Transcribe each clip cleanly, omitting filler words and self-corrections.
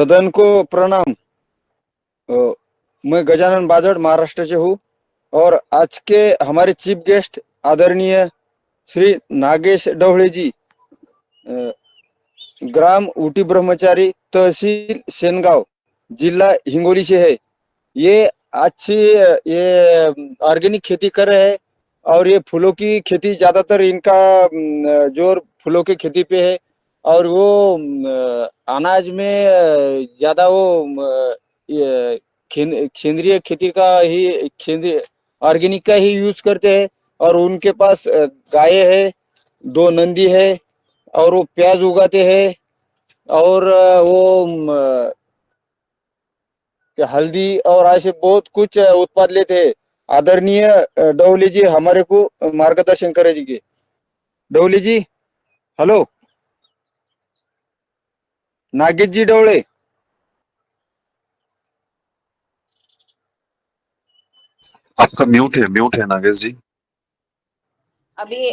सदन को प्रणाम। मैं गजानन बाजड़ महाराष्ट्र से हूँ और आज के हमारे चीफ गेस्ट आदरणीय श्री नागेश डवळे जी, ग्राम ऊटी ब्रह्मचारी, तहसील सेनगांव, जिला हिंगोली से है। ये अच्छी ये ऑर्गेनिक खेती कर रहे हैं और ये फूलों की खेती ज्यादातर इनका जोर फूलों की खेती पे है। और वो अनाज में ज्यादा वो ये केंद्रीय खेती का ही केंद्रीय ऑर्गेनिक का ही यूज करते हैं। और उनके पास गाय है, दो नंदी है और वो प्याज उगाते हैं। और वो हल्दी और ऐसे बहुत कुछ उत्पाद लेते हैं। आदरणीय डवली जी हमारे को मार्गदर्शन करेंगे। डवली जी, हेलो। नागेश जी डवळे। आपका म्यूट है नागेश जी। अभी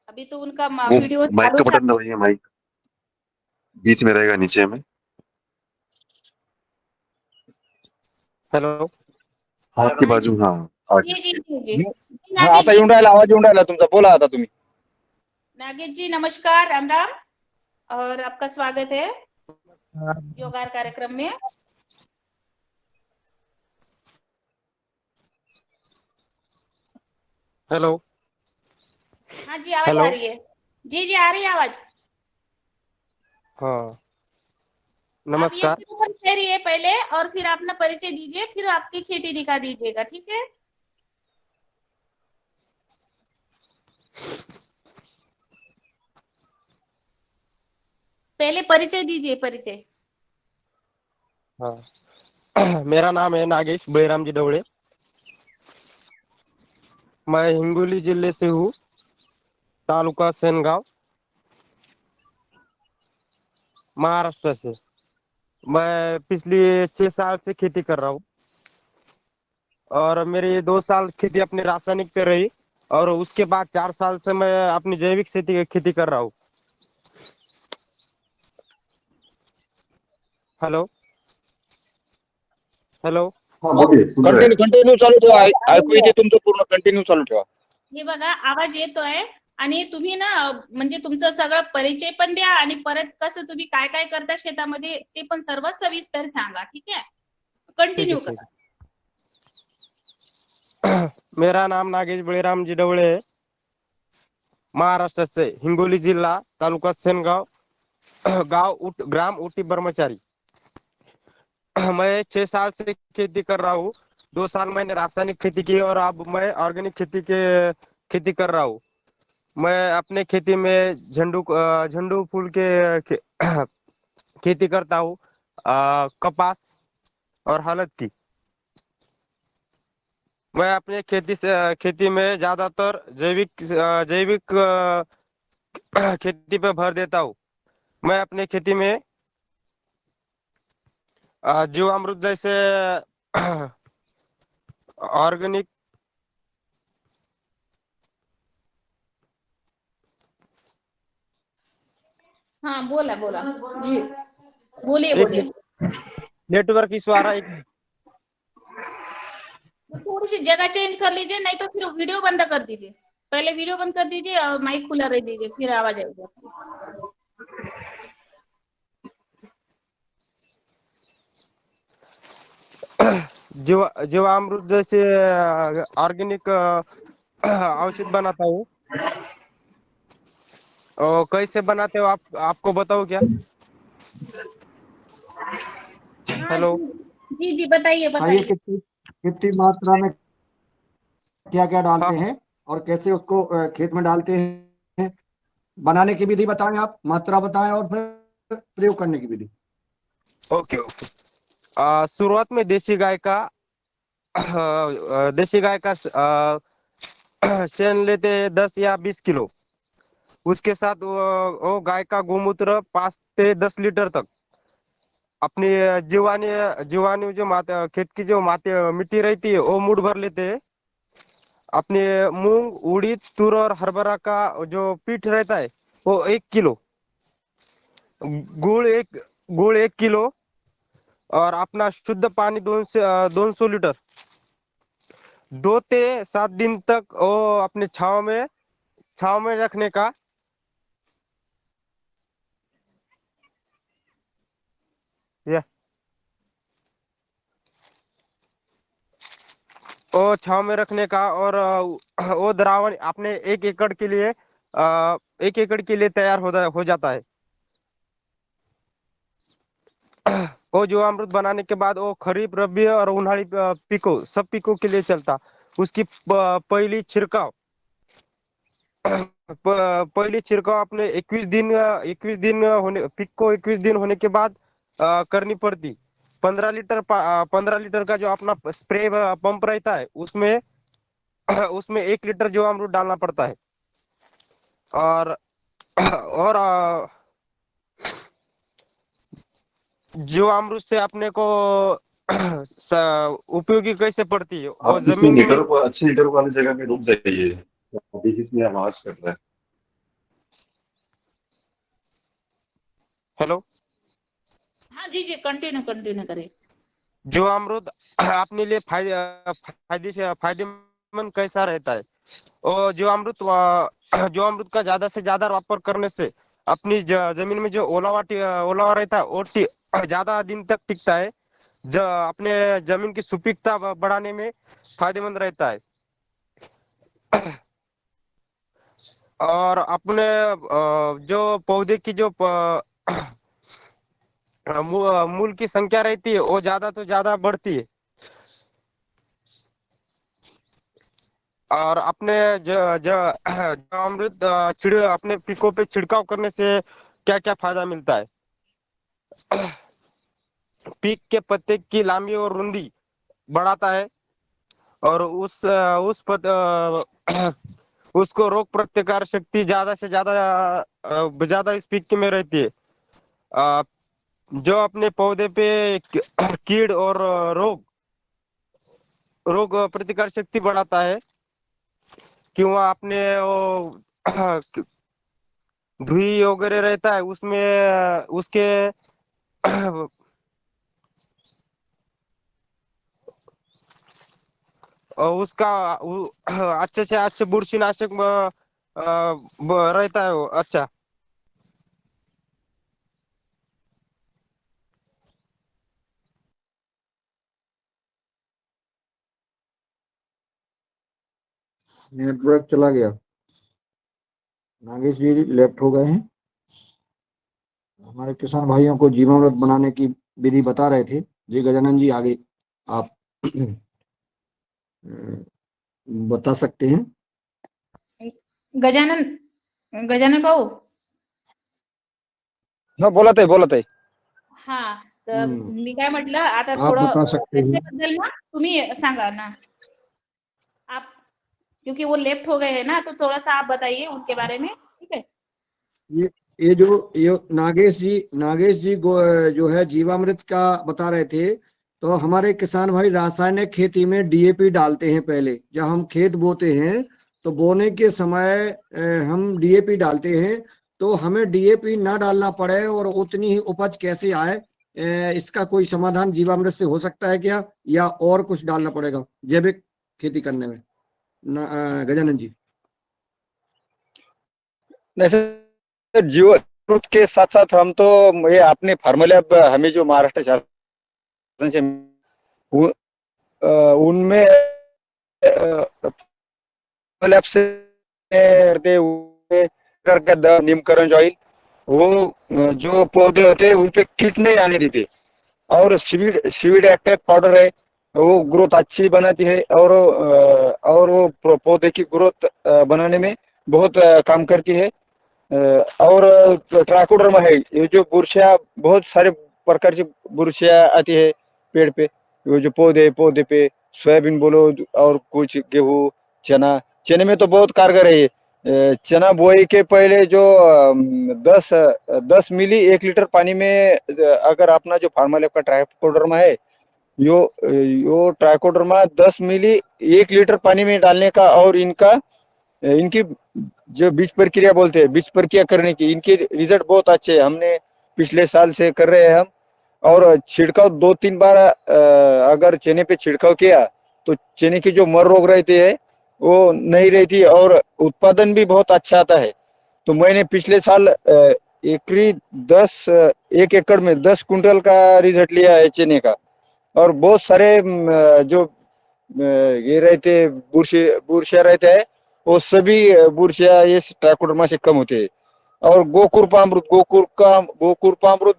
अभी तो उनका वो वीडियो माइक चालू का था। बटन दबाइए, माइक बीच में रहेगा, नीचे में। हेलो। हाथ की बाजू, हाँ जी आगे। जी जी जी जी, हा, नागेश आता जी। येऊन राहिला, आवाज येऊन राहिला तुमचा। बोला आता तुम्ही। नागेश जी नमस्कार, राम राम और आपका स्वागत है योगार कार्यक्रम में। हेलो। हाँ जी, आवाज हेलो। आ रही है। जी जी आ रही है आवाज। हाँ, आप ये नमस्कार। वीडियो करिए पहले और फिर अपना परिचय दीजिए, फिर आपकी खेती दिखा दीजिएगा, ठीक है। पहले परिचय दीजिए, परिचय। हाँ मेरा नाम है नागेश बलराम जी डवळे। मैं हिंगोली जिले से हूँ, तालुका सेनगांव, महाराष्ट्र से। मैं पिछली 6 साल से खेती कर रहा हूँ और मेरी 2 साल खेती अपनी रासायनिक पे रही और उसके बाद 4 साल से मैं अपनी जैविक खेती कर रहा हूँ। हेलो। हेलो। हाँ बोलिए, सुन रहे कंटिन्यू हैं। कंटिन्यू चालू ठेवा, ऐकू आवाज येते तुमचं पूर्ण। कंटिन्यू चालू ठेवा। हे बघा, आवाज येतोय आणि तुम्ही ना म्हणजे तुमचं सगळं परिचय पण द्या आणि परत कसं तुम्ही काय काय करता शेतामध्ये ते पण सर्व सविस्तर सांगा, ठीक है। ठीक है, कंटिन्यू ठीक करा। है। मेरा नाम नागेश बलराम जी डवळे है, महाराष्ट्र से, हिंगोली जिला, तालुका सेनगांव, ग्राम ऊटी ब्रह्मचारी। मैं 6 साल से खेती कर रहा हूँ। 2 साल मैंने रासायनिक खेती की और अब मैं ऑर्गेनिक खेती कर रहा हूँ। मैं अपने खेती में झंडू फूल के खेती करता हूँ, कपास और हलद की। मैं अपने खेती में ज्यादातर जैविक खेती पे भर देता हूँ। मैं अपने खेती में जीवामृत जैसे ऑर्गेनिक हाँ बोला बोला जी, बोलिए एक बोलिए। नेटवर्क इशू आ रहा है। थोड़ी सी जगह चेंज कर लीजिए, नहीं तो फिर वीडियो बंद कर दीजिए। पहले वीडियो बंद कर दीजिए और माइक खुला रह दीजिए, फिर आवाज आएगी आपकी। जीवामृत जैसे ऑर्गेनिक औषध बनाता हूँ। और कैसे बनाते हो आप, आपको बताओ क्या? हाँ हेलो। जी जी बताइए आइए, बताइए। कितनी कितनी मात्रा में क्या क्या हाँ, डालते हैं और कैसे उसको खेत में डालते हैं, बनाने की विधि बताएं, आप मात्रा बताएं और फिर प्रयोग करने की विधि। Okay okay. शुरुआत में देसी गाय का शेन लेते हैं 10 या 20 किलो। उसके साथ वो गाय का गोमूत्र 5 से 10 लीटर तक। अपनी जीवानी जीवाणु जो माते खेत की जो माते मिट्टी रहती है वो मुठ भर लेते हैं। अपने मूंग, उड़ीद, तूर और हरभरा का जो पीठ रहता है वो 1 किलो। गुड़ गुड़ 1 किलो और अपना शुद्ध पानी 200 लीटर 2 से 7 दिन तक वो अपने छाव में रखने का। ये वो छाव में रखने का और वो द्रावण अपने 1 एकड़ के लिए 1 एकड़ के लिए तैयार हो जाता है। वो जो अमृत बनाने के बाद वो खरीफ रबी और उन्हाड़ी पिको सब पिको के लिए चलता। उसकी पहली छिड़काव पहली छिड़काव अपने 21 दिन होने पिक को 21 दिन होने के बाद करनी पड़ती। 15 लीटर का जो अपना स्प्रे पंप रहता है उसमें उसमें 1 लीटर जो अमरूद डालना पड़ता है। और जो अमरूद से अपने को उपयोगी कैसे पड़ती है और आप किसी जमीन में। अच्छे लीटर वाली जगह पे रुक जाइए, अभी इसमें आवाज कर रहा है। हेलो, हाँ जी जी, कंटिन्यू करें। जो अमरूद अपने लिए फायदेमंद कैसा रहता है। और जो अमरूद का ज्यादा से ज्यादा वापर करने से अपनी जमीन में जो ओलावा रहता है वो ज्यादा दिन तक टिकता है। अपने जमीन की सुपीकता बढ़ाने में फायदेमंद रहता है। और अपने जो पौधे की जो मूल की संख्या रहती है वो ज्यादा तो ज्यादा बढ़ती है। और अपने अमृत अपने पिकों पे छिड़काव करने से क्या क्या फायदा मिलता है। पीक के पत्ते की लंबी और रुंदी बढ़ाता है और उसको रोग प्रतिकार शक्ति ज्यादा से ज्यादा इस पीक में रहती है। जो अपने पौधे पे कीड़ और रोग प्रतिकार शक्ति बढ़ाता है। क्यों आपने वो धुई वगैरह रहता है उसमें उसके उसका अच्छे से अच्छे बुरशीनाशक रहता है वो अच्छा। नेटवर्क चला गया। नागेश जी लेफ्ट हो गए हैं। हमारे किसान भाइयों को जीवामृत बनाने की विधि बता रहे थे। जी गजानन जी, आगे आप बता सकते हैं। गजानन भाऊ। हा बोलत आहे। हा, तर मी काय म्हटलं आता आप थोडं बता सकते हैं। त्याच्याबद्दल ना तुम्ही सांगा ना आप, क्योंकि वो लेफ्ट हो गए हैं ना, तो थोड़ा सा आप बताइए उनके बारे में, ठीक है। ये नागेश जी जो है जीवामृत का बता रहे थे। तो हमारे किसान भाई रासायनिक खेती में डीएपी डालते हैं। पहले जब हम खेत बोते हैं तो बोने के समय हम डीएपी डालते हैं। तो हमें डीएपी ना डालना पड़े और उतनी ही उपज कैसे आए, इसका कोई समाधान जीवामृत से हो सकता है क्या, या और कुछ डालना पड़ेगा जैविक खेती करने में? गजानन जी। जैसे जीवामृत के साथ साथ हम तो ये अपने फार्मलैब हमें जो महाराष्ट्र शासन से उनमें लैब से करते हुए करके नीमकरण ऑयल वो जो पौधे होते हैं उन पे कीट नहीं आने देते। और सीविड एक्टिव पाउडर है, वो ग्रोथ अच्छी बनाती है और वो पौधे की ग्रोथ बनाने में बहुत काम करती है। और ट्राइकोडर्मा है, ये जो बुरशिया बहुत सारे प्रकार की बुरशिया आती है पेड़ पे, वो जो पौधे पे सोयाबीन बोलो और कुछ गेहूं चने में तो बहुत कारगर है ये। चना बोई के पहले जो 10 मिली 1 लीटर पानी में अगर अपना जो फार्मालैब का ट्राइकोडर्मा है यो ट्राइकोडर्मा 10 मिली 1 लीटर पानी में डालने का और इनकी जो बीज प्रक्रिया बोलते हैं, बीज प्रक्रिया करने की इनके रिजल्ट बहुत अच्छे हैं। हमने पिछले साल से कर रहे हैं हम। और छिड़काव 2-3 बार अगर चने पे छिड़काव किया तो चने की जो मर रोग रहती है वो नहीं रहती और उत्पादन भी बहुत अच्छा आता है। तो मैंने पिछले साल एकरी 1 एकड़ में 10 कुंटल का रिजल्ट लिया है चने का। और बहुत सारे जो ये रहते बुरशिया रहते हैं वो सभी बुरशिया इस ट्राइकोडर्मा से कम होते हैं। और गोकुरपामृत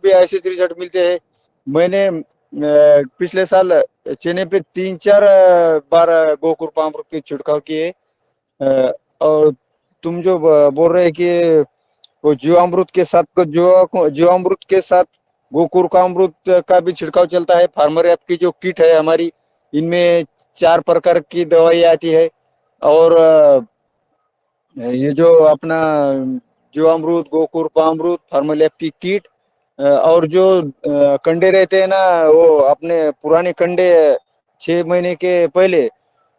भी ऐसे रिजल्ट मिलते हैं। मैंने पिछले साल चने पे 3-4 बार गोकुरपामृत के छिड़काव किए। और तुम जो बोल रहे हैं कि वो जीवामृत के साथ जीवामृत के साथ गोकुर का अमृत का भी छिड़काव चलता है। फार्मर ऐप की जो किट है हमारी, इनमें 4 प्रकार की दवाई आती है। और ये जो अपना जीवामृत, गोकुर का अमृत, फार्मर ऐप की किट, और जो कंडे रहते हैं ना, वो अपने पुराने कंडे 6 महीने के पहले,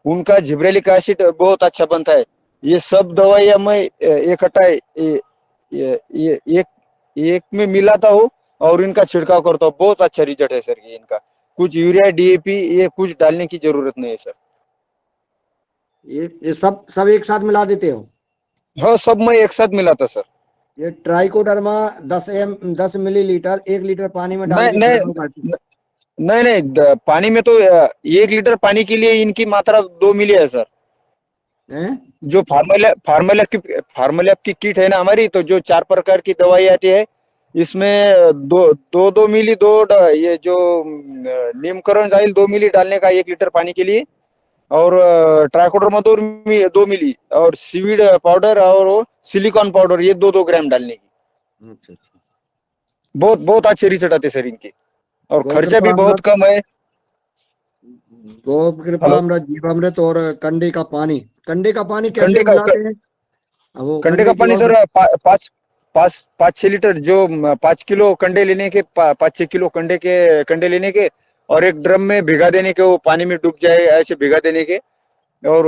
उनका जिब्रेलिक एसिड बहुत अच्छा बनता है। ये सब दवाइयां मैं इकट्ठा एक में मिलाता हूँ और इनका छिड़काव करता हूँ। बहुत अच्छा रिजल्ट है सर ये इनका। कुछ यूरिया, डीएपी ये कुछ डालने की जरूरत नहीं है सर। ये सब एक साथ मिला देते हो? हाँ, सब मैं एक साथ मिलाता सर। ये ट्राइकोडर्मा 10 मिलीलीटर 1 लीटर पानी में डाल नहीं के नहीं छिड़काव करते हो? नहीं, पानी में तो 1 लीटर पानी के लिए इनकी मात्रा 2 मिली है सर। हैं? जो फार्मूला की किट है ना हमारी, तो जो 4 प्रकार की दवाई आती है, इसमें दो मिली ये जो नीमकरण जाइल 2 मिली डालने का 1 लीटर पानी के लिए। और ट्राइकोडर्मा 2 मिली, और सीवीड पाउडर और सिलिकॉन पाउडर ये 2-2 ग्राम डालने की। अच्छा अच्छा। बहुत बहुत अच्छे रिजल्ट आते सर इनके। और खर्चा भी बहुत गोकृपामृत कम है। हेलो। गोकृपामृत, जीवामृत और कंडे का पानी कैसे कंडे का मिलाते हैं? वो कंडे का कंडे की पानी और सर 5-6 लीटर, जो 5 किलो कंडे लेने के, 5-6 किलो कंडे लेने के, और एक ड्रम में भिगा देने के, वो पानी में डूब जाए ऐसे भिगा देने के। और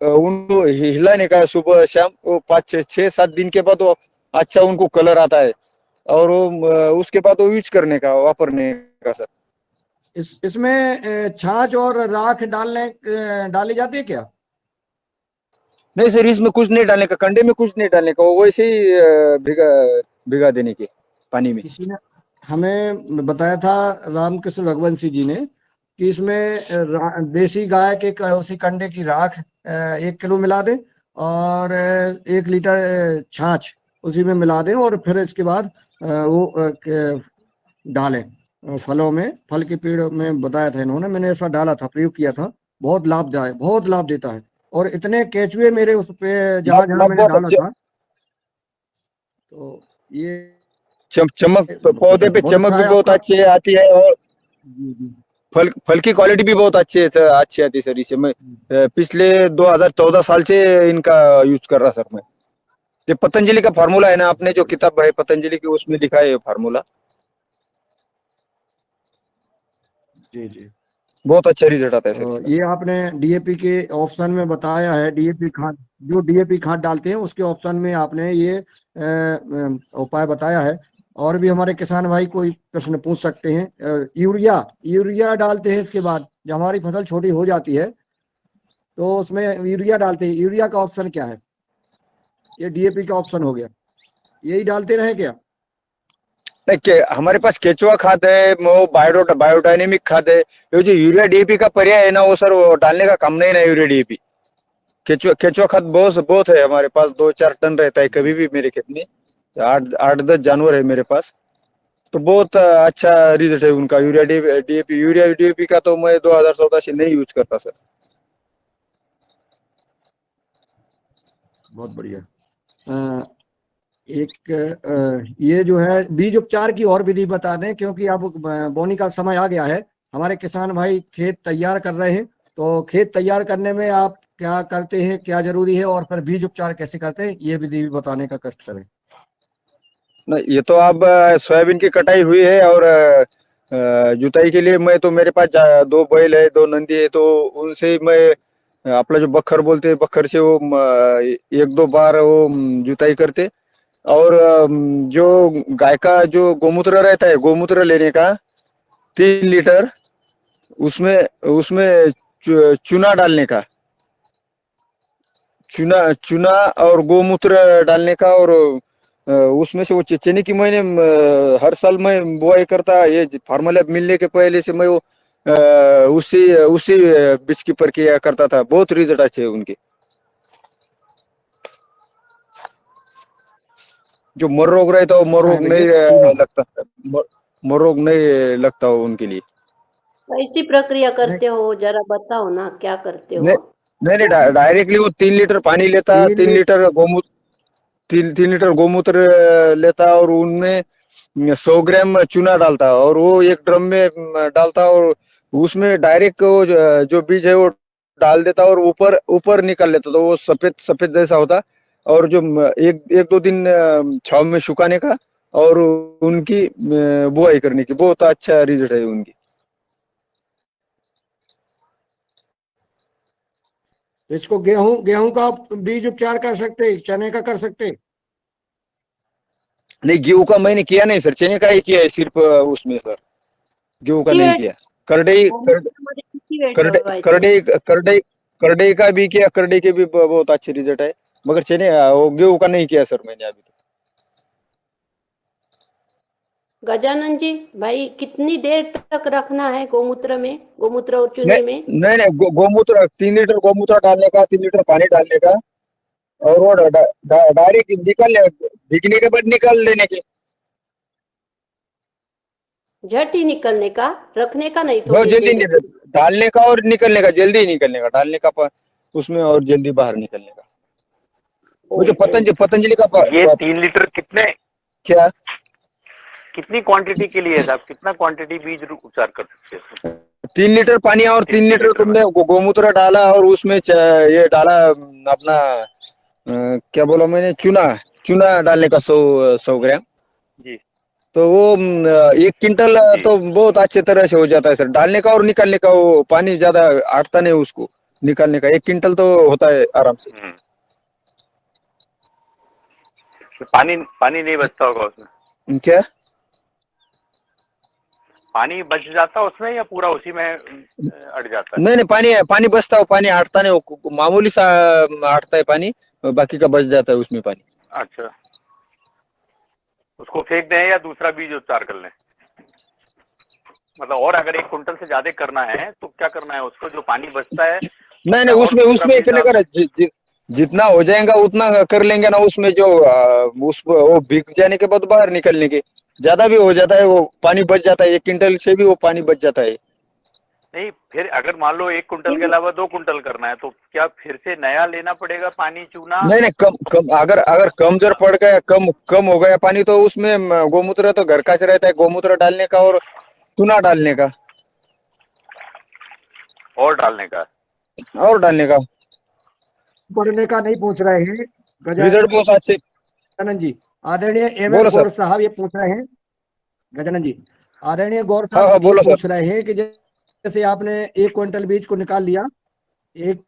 उनको हिलाने का सुबह शाम। वो 5-6-7 दिन के बाद वो अच्छा उनको कलर आता है। और वो उसके बाद वो यूज करने का, वापरने का सर। इसमें छाछ और राख डाली जाती है क्या? नहीं सर, इसमें कुछ नहीं डालने का, कंडे में कुछ नहीं डालने का, वो वैसे ही भिगा भिगा देने के पानी में। किसी ने हमें बताया था, रामकृष्ण रघुवंशी जी ने, कि इसमें देसी गाय के उसी कंडे की राख 1 किलो मिला दें और 1 लीटर छाछ उसी में मिला दें, और फिर इसके बाद डालें फलों में, फल के पेड़ में। बताया था इन्होंने, मैंने ऐसा डाला था, प्रयोग किया था। बहुत लाभदायक, बहुत लाभ देता है। और इतने केचुए मेरे उस पे जहां जहां मैंने बहुत डाला अच्छे। था, तो ये चमक, पौधे पे बहुत चमक अच्छा भी है बहुत आपका। अच्छी आती है। और जी जी। फल की क्वालिटी भी बहुत अच्छी है, अच्छी आती है सर। इसे मैं पिछले 2014 साल से इनका यूज कर रहा सर मैं। ये पतंजलि का फार्मूला है ना, आपने जो किताब है पतंजलि की, उसमें लिखा है ये फार्मूला। जी जी। बहुत अच्छा रिजल्ट आता है सर इसका। ये आपने डीएपी के ऑप्शन में बताया है, डीएपी खाद, जो डीएपी खाद डालते हैं उसके ऑप्शन में आपने ये उपाय बताया है। और भी हमारे किसान भाई कोई प्रश्न पूछ सकते हैं। यूरिया यूरिया डालते हैं इसके बाद, जब हमारी फसल छोटी हो जाती है तो उसमें यूरिया डालते हैं। यूरिया का ऑप्शन क्या है? ये डीएपी का ऑप्शन हो गया, यही डालते रहे क्या? नहीं, हमारे पास केचुआ खाद है, वो बायोडायनेमिक खाद है। ये जो यूरिया डीएपी का पर्याय है ना, वो सर वो डालने का काम नहीं ना यूरिया डीएपी। केचुआ खाद बहुत बहुत है हमारे पास, 2-4 टन रहता है कभी भी मेरे खेत में। 8-10 जानवर है मेरे पास। तो बहुत अच्छा रिजल्ट है उनका। यूरिया डीएपी का तो मैं 2014 से नहीं यूज करता सर। बहुत बढ़िया। ये जो है बीज उपचार की और विधि बता दें, क्योंकि अब बोनी का समय आ गया है। हमारे किसान भाई खेत तैयार कर रहे हैं, तो खेत तैयार करने में आप क्या करते हैं, क्या जरूरी है, और फिर बीज उपचार कैसे करते हैं, ये विधि भी बताने का कष्ट करें। नहीं, ये तो अब सोयाबीन की कटाई हुई है। और जुताई के लिए मैं तो, मेरे पास 2 बैल है, 2 नंदी है, तो उनसे ही मैं अपना जो बखर बोलते हैं, बखर से वो 1-2 बार वो जुताई करते। और जो गाय का जो गोमूत्र रहता है, गोमूत्र लेने का 3 लीटर, उसमें उसमें चूना डालने का, चूना चूना और गोमूत्र डालने का। और उसमें से वो चने की मैंने हर साल मैं बुआई करता, ये फार्मूला मिलने के पहले से मैं वो उसी उसी बीज की प्रक्रिया करता था। बहुत रिजल्ट अच्छे हैं उनके। जो मर रोग रहता है वो मर क्या है रोग भैया नहीं चूना? लगता, मर रोग नहीं लगता हो उनके लिए। कैसी प्रक्रिया नहीं करते हो, जरा बताओ ना, क्या करते नहीं हो? नहीं, डायरेक्टली वो 3 लीटर पानी लेता, 3 लीटर गोमूत्र लेता, और उनमें 100 ग्राम चूना डालता, और वो एक ड्रम में डालता, और उसमें डायरेक्ट वो जो बीज है वो डाल देता, और ऊपर ऊपर निकाल लेता, तो वो सफेद सफेद जैसा होता। और जो एक एक दो दिन छाव में सुखाने का, और उनकी बुआई करने की बहुत अच्छा रिजल्ट है उनकी। इसको गेहूं गेहूं का बीज उपचार कर सकते, चने का कर सकते। नहीं, गेहूं का मैंने किया नहीं सर, चने का ही किया है सिर्फ उसमें सर, गेहूं का नहीं किती किया। करडई गोमूत्रामध्ये किती वेळ करडई ठेवायचं? करडई करडई करडई का भी किया, करडई के भी बहुत अच्छे रिजल्ट है, मगर चने वो गेहूं का नहीं किया सर मैंने अभी तक। गजानन जी भाई, कितनी देर तक रखना है गोमूत्र में, गोमूत्र और चूने में? नहीं नहीं नहीं, गोमूत्र 3 लीटर गोमूत्र डालने का, 3 लीटर पानी डालने का, और वो डायरेक्ट निकाल, भीगने के बाद निकाल देने की। झट ही निकलने का, रखने का नहीं वो थोड़ी जल्दी देर? डालने का और निकलने का, जल्दी निकलने का, डालने का उसमें, और जल्दी बाहर निकलने का। वो जो ओके। पतंजलि का ये 3 लीटर क्या, कितनी क्वांटिटी के लिए है साहब? कितना क्वांटिटी बीज उपचार कर सकते हैं? 3 लीटर पानी और 3 लीटर 3 लीटर तुमने गोमूत्र डाला, और उसमें ये डाला अपना क्या बोला मैंने, चूना चूना डालने का 100 ग्राम। जी तो वो 1 क्विंटल जी। तो बहुत अच्छे तरह से हो जाता है सर। डालने का और निकालने का वो पानी ज्यादा अटता नहीं उसको, निकालने का 1 क्विंटल तो होता है आराम से। तो पानी पानी नहीं बचता होगा उसमें? क्या, पानी बच जाता उसमें या पूरा उसी में अट जाता है? नहीं नहीं, पानी पानी बचता है, पानी अटता नहीं, वो मामूली सा अटता है पानी, बाकी का बच जाता है उसमें पानी। अच्छा, उसको फेंक दें या दूसरा बीज उपचार कर लें? मतलब और अगर 1 क्विंटल से ज्यादा करना है तो क्या करना है उसको, जो पानी बचता है नहीं नहीं, और उसमें दूसरा उसमें बीज इतने डाल कर जितना हो जाएगा उतना कर लेंगे ना, उसमें जो उस वो भीग जाने के बाद बाहर निकलने के ज्यादा भी हो जाता है, वो पानी बच जाता है, 1 क्विंटल से भी वो पानी बच जाता है। नहीं, फिर अगर मान लो 1 क्विंटल के अलावा 2 क्विंटल करना है तो क्या फिर से नया लेना पड़ेगा पानी, चूना? नहीं नहीं, कम कम, अगर अगर कम जर पड़ गया, कम कम हो गया पानी, तो उसमें गोमूत्र तो घर का से रहता है, गोमूत्र डालने का और चूना डालने का, और डालने का? और डालने का। पढ़ने का नहीं पूछ रहे हैं रिजल्ट बहुत अच्छे। गजानन जी। आदरणीय एम एल बोलो गौर सर। साहब ये पूछ रहे हैं, गजानन जी, आदरणीय गौर हाँ हाँ, साहब ये बोलो सर। पूछ रहे हैं कि जैसे आपने 1 क्विंटल बीज को निकाल लिया, 1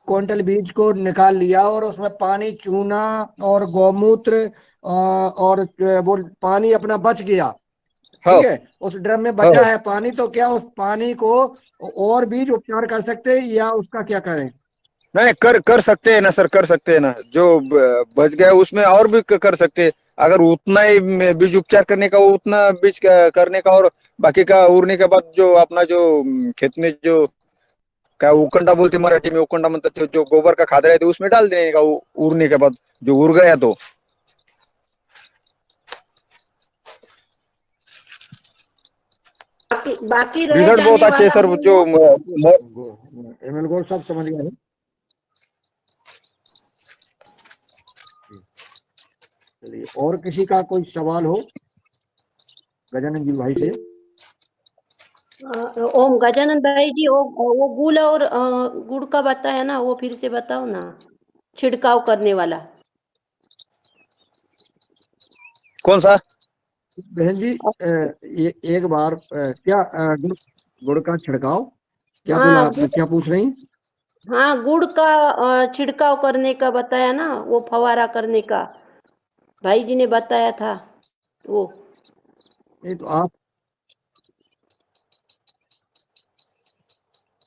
क्विंटल बीज को निकाल लिया, और उसमें पानी, चूना और गौमूत्र और वो पानी अपना बच गया, हाँ ठीक है, उस ड्रम में हाँ बचा है पानी, तो क्या उस पानी को और बीज उपचार कर सकते हैं या उसका क्या करें? नहीं, कर सकते हैं ना सर, कर सकते हैं ना, जो बच गया उसमें और भी कर सकते हैं। अगर उतना ही बीज उपचार करने का, उतना बीज करने का, और बाकी का उड़ने के बाद जो अपना जो खेत में जो क्या उकंडा बोलते मराठी में, उकंडा म्हणतात, जो गोबर का खाद रहता है उसमें डाल देने का, उड़ने के बाद जो उड़ गया तो। बाकी रह रिजल्ट बहुत जाने अच्छे है वाला सर, जो एम एल गौर साहब समझ गए हैं। चलिए, और किसी का कोई सवाल हो गजानन जी भाई से? ओम गजानन भाई जी, वो गुड़ और गुड़ का बताया ना, वो फिर से बताओ ना, छिड़काव करने वाला। कौन सा? बहन जी ये एक बार क्या गुड़ का छिड़काव क्या बोला हाँ आपने, क्या पूछ रही? हाँ, गुड़ का छिड़काव करने का बताया ना, वो फवारा करने का। भाई जी ने बताया था वो। नहीं तो आप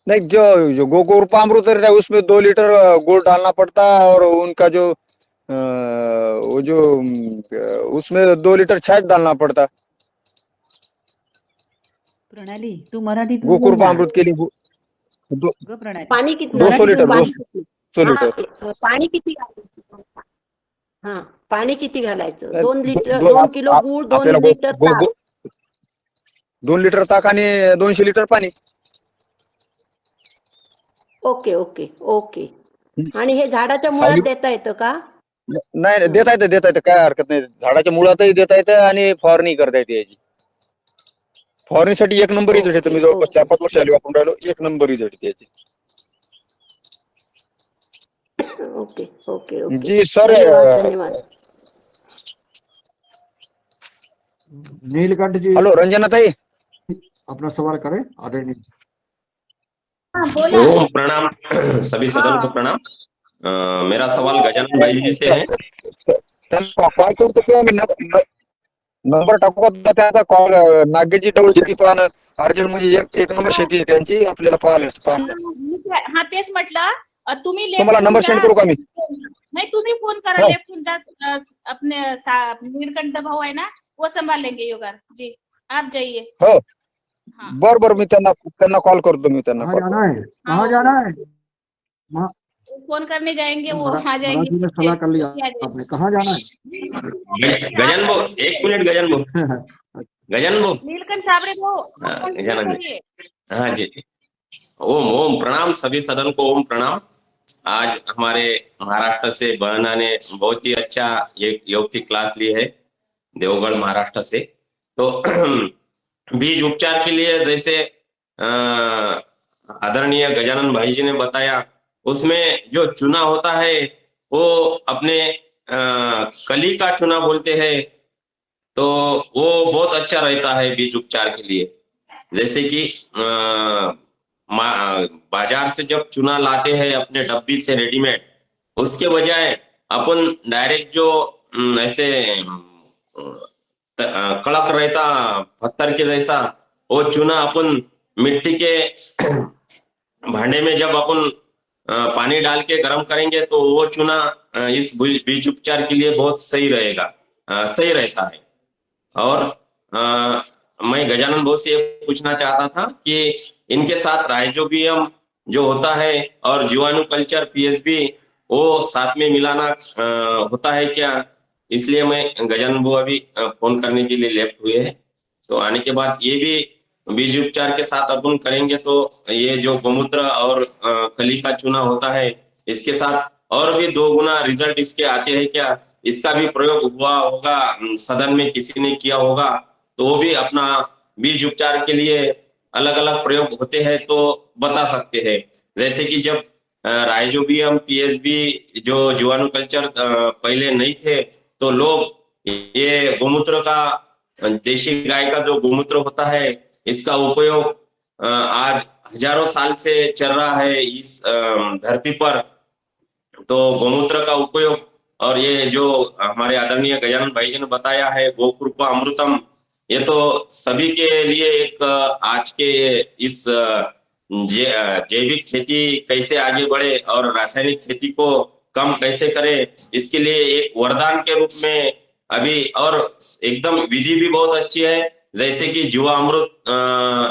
नहीं, जो गोकुरपामृत रहता है उसमें 2 लीटर गुड़ डालना पड़ता है, और उनका जो वो जो उसमें 2 लीटर छाछ डालना पड़ता है। प्रणाली तू मराठीतच बोल ना गोकुरपामृत के लिए दो, ग प्रणाली पाणी किती 200 लीटर पाणी 200 किती? 200 हा, लीटर पाणी किती घालायचं? हा, पाणी किती घालायचं? नाही, 2 लिटर, दो- 2 किलो गुळ, 2 आपल्याला लिटर ताक. 2 लीटर ताक आणि 200 लीटर पाणी. Okay okay okay. आणि हे झाडाच्या सावली मुळात देता येतं का? नाही, देता येतं, काय हरकत नाही. झाडाच्या मुळातही देता येतं आणि फवारणी करता येते याची. फवारणीसाठी एक नंबर रिझल्ट आहे. तुम्ही जवळपास 4-5 वर्ष आली वापरून राहिलो, एक नंबर रिझल्ट आहे याची. Okay okay okay. जी सर, धन्यवाद धन्यवाद. नीलकंठ जी हॅलो रंजना ताई, अपना सवाल करें आदरणीय। हाँ, बोला. ओम प्रणाम सभी सदन को प्रणाम। मेरा सवाल गजानन भाई जी से है। त्यांना कॉल करतो किंवा मी नंबर टाकू का त्यांचा कॉल? नागेशजी डवळे शेती पाहणं अर्जंट, म्हणजे एक नंबर शेती आहे त्यांची, आपल्याला पाहायला. हा, तेच म्हटलं. तुम्ही तुम्हाला लेफ्ट नंबर सेंड करू का मी? नहीं, तुम्ही फोन करा हो. लेफ्ट अपने नीलकंठ भाऊ है ना, वो संभाल लेंगे योगा जी. आप जाइए. हो, हाँ. बरं मी त्यांना कॉल करतो. मी त्यांना कहाँ call जाना है? कहाँ हाँ, जाना है? फोन करने जाएंगे, वो मरा- आ जाएंगे. मराठी में सलाह कर लिया आ जाएंगे. आपने, कहाँ जाना है? गजानन भाऊ एक मिनिट, गजानन भाऊ नीलकंठ साबड़े भाऊ, हाँ, आप फोन जाना करिए. हाँ जी। ओम ओम प्रणाम सभी सदन को, ओम प्रणाम। आज हमारे महाराष्ट्र से बहना ने बहुत ही अच्छा एक योग की क्लास ली है, देवगढ़ महाराष्ट्र से। तो बीज उपचार के लिए जैसे आदरणीय गजानन भाई जी ने बताया, उसमें जो चूना होता है वो अपने कली का चूना बोलते हैं, तो वो बहुत अच्छा रहता है बीज उपचार के लिए। जैसे कि बाजार से जब चूना लाते हैं अपने डब्बी से रेडीमेड, उसके बजाय अपन डायरेक्ट जो ऐसे कड़क रहता पत्थर के जैसा वो चूना अपन मिट्टी के भांडे में जब अपन पानी डाल के गर्म करेंगे तो वो चूना इस बीज उपचार के लिए बहुत सही रहेगा, सही रहता है। और मैं गजानन भाऊ से ये पूछना चाहता था कि इनके साथ राइजोबियम जो होता है और जीवाणु कल्चर पीएसबी वो साथ में मिलाना होता है क्या? इसलिए मैं गजानन भाऊ अभी फोन करने के लिए लेफ्ट हुए हैं। तो आने के बाद ये भी बीज उपचार के साथ अपन करेंगे तो ये जो गोमूत्र और कली का चूना होता है इसके साथ और भी 2 गुना रिजल्ट इसके आते हैं क्या? इसका भी प्रयोग हुआ होगा, सदन में किसी ने किया होगा, तो वो भी अपना बीज उपचार के लिए अलग अलग प्रयोग होते हैं तो बता सकते हैं। जैसे कि जब राइजोबियम पीएसबी जो जीवाणु कल्चर पहले नहीं थे तो लोग ये गोमूत्र का, देशी गाय का जो गोमूत्र होता है इसका उपयोग आज हजारों साल से चल रहा है इस धरती पर। तो गोमूत्र का उपयोग और ये जो हमारे आदरणीय गजानन भाई जी ने बताया है गोकृपा अमृतम, ये तो सभी के लिए एक आज के इस जैविक खेती कैसे आगे बढ़े और रासायनिक खेती को कम कैसे करे, इसके लिए एक वरदान के रूप में अभी, और एकदम विधि भी बहुत अच्छी है। जैसे कि जीवामृत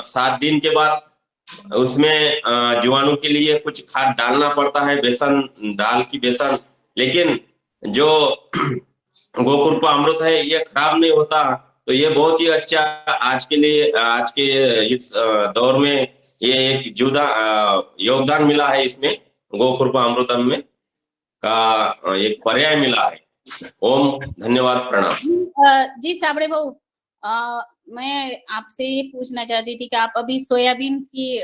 7 दिन के बाद उसमें जीवाणु के लिए कुछ खाद डालना पड़ता है, बेसन, दाल की बेसन, लेकिन जो गोकृपा अमृत है ये खराब नहीं होता। तो ये बहुत ही अच्छा आज के लिए, आज के इस दौर में ये एक योगदान मिला है, इसमें गोकृपा अमृतम में का एक पर्याय मिला है। ओम धन्यवाद, प्रणाम। जी साबड़े भाऊ, मैं आपसे ये पूछना चाहती थी कि आप अभी सोयाबीन की